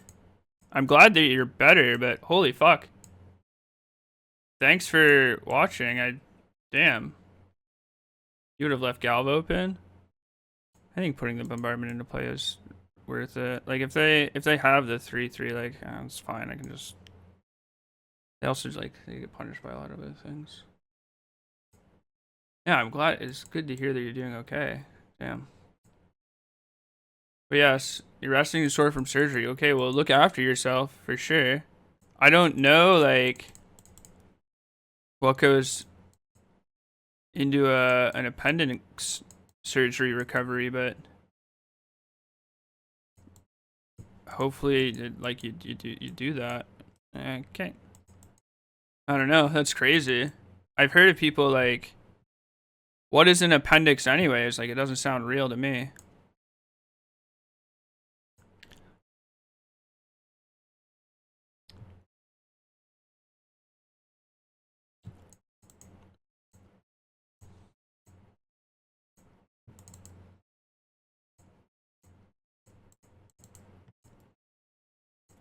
Speaker 1: I'm glad that you're better, but holy fuck. Thanks for watching. Damn. You would have left Galv open. I think putting the bombardment into play is worth it. Like if they have the 3/3, like it's fine. I can just. They also like they get punished by a lot of other things. Yeah, I'm glad. It's good to hear that you're doing okay. Damn. But yes, you're resting sore from surgery. Okay, well look after yourself for sure. I don't know like what goes into an appendix surgery recovery, but hopefully like you do that. Okay. I don't know. That's crazy. I've heard of people like, what is an appendix anyways? Like it doesn't sound real to me.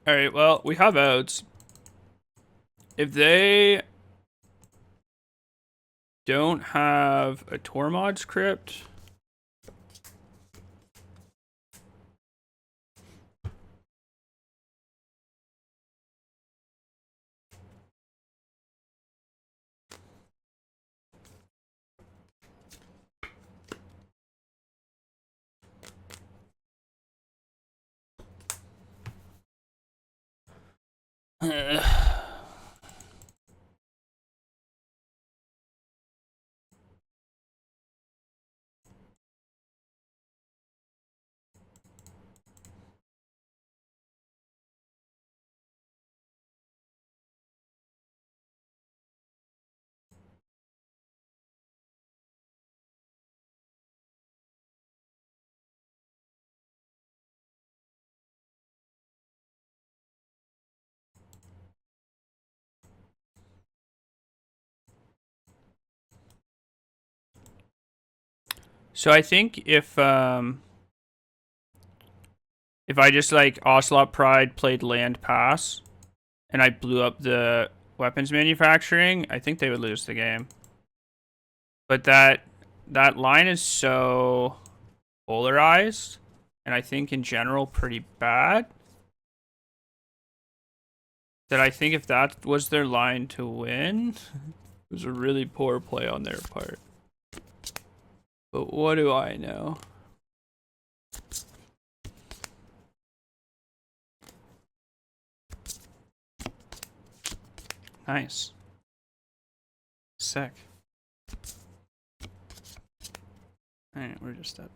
Speaker 1: All right, well, we have outs. If they don't have a Tormod's crypt, so I think if I just like Ocelot Pride played Land Pass and I blew up the weapons manufacturing, I think they would lose the game. But that line is so polarized and I think in general pretty bad that I think if that was their line to win, it was a really poor play on their part. But what do I know? Nice. Sick. Alright, we're just at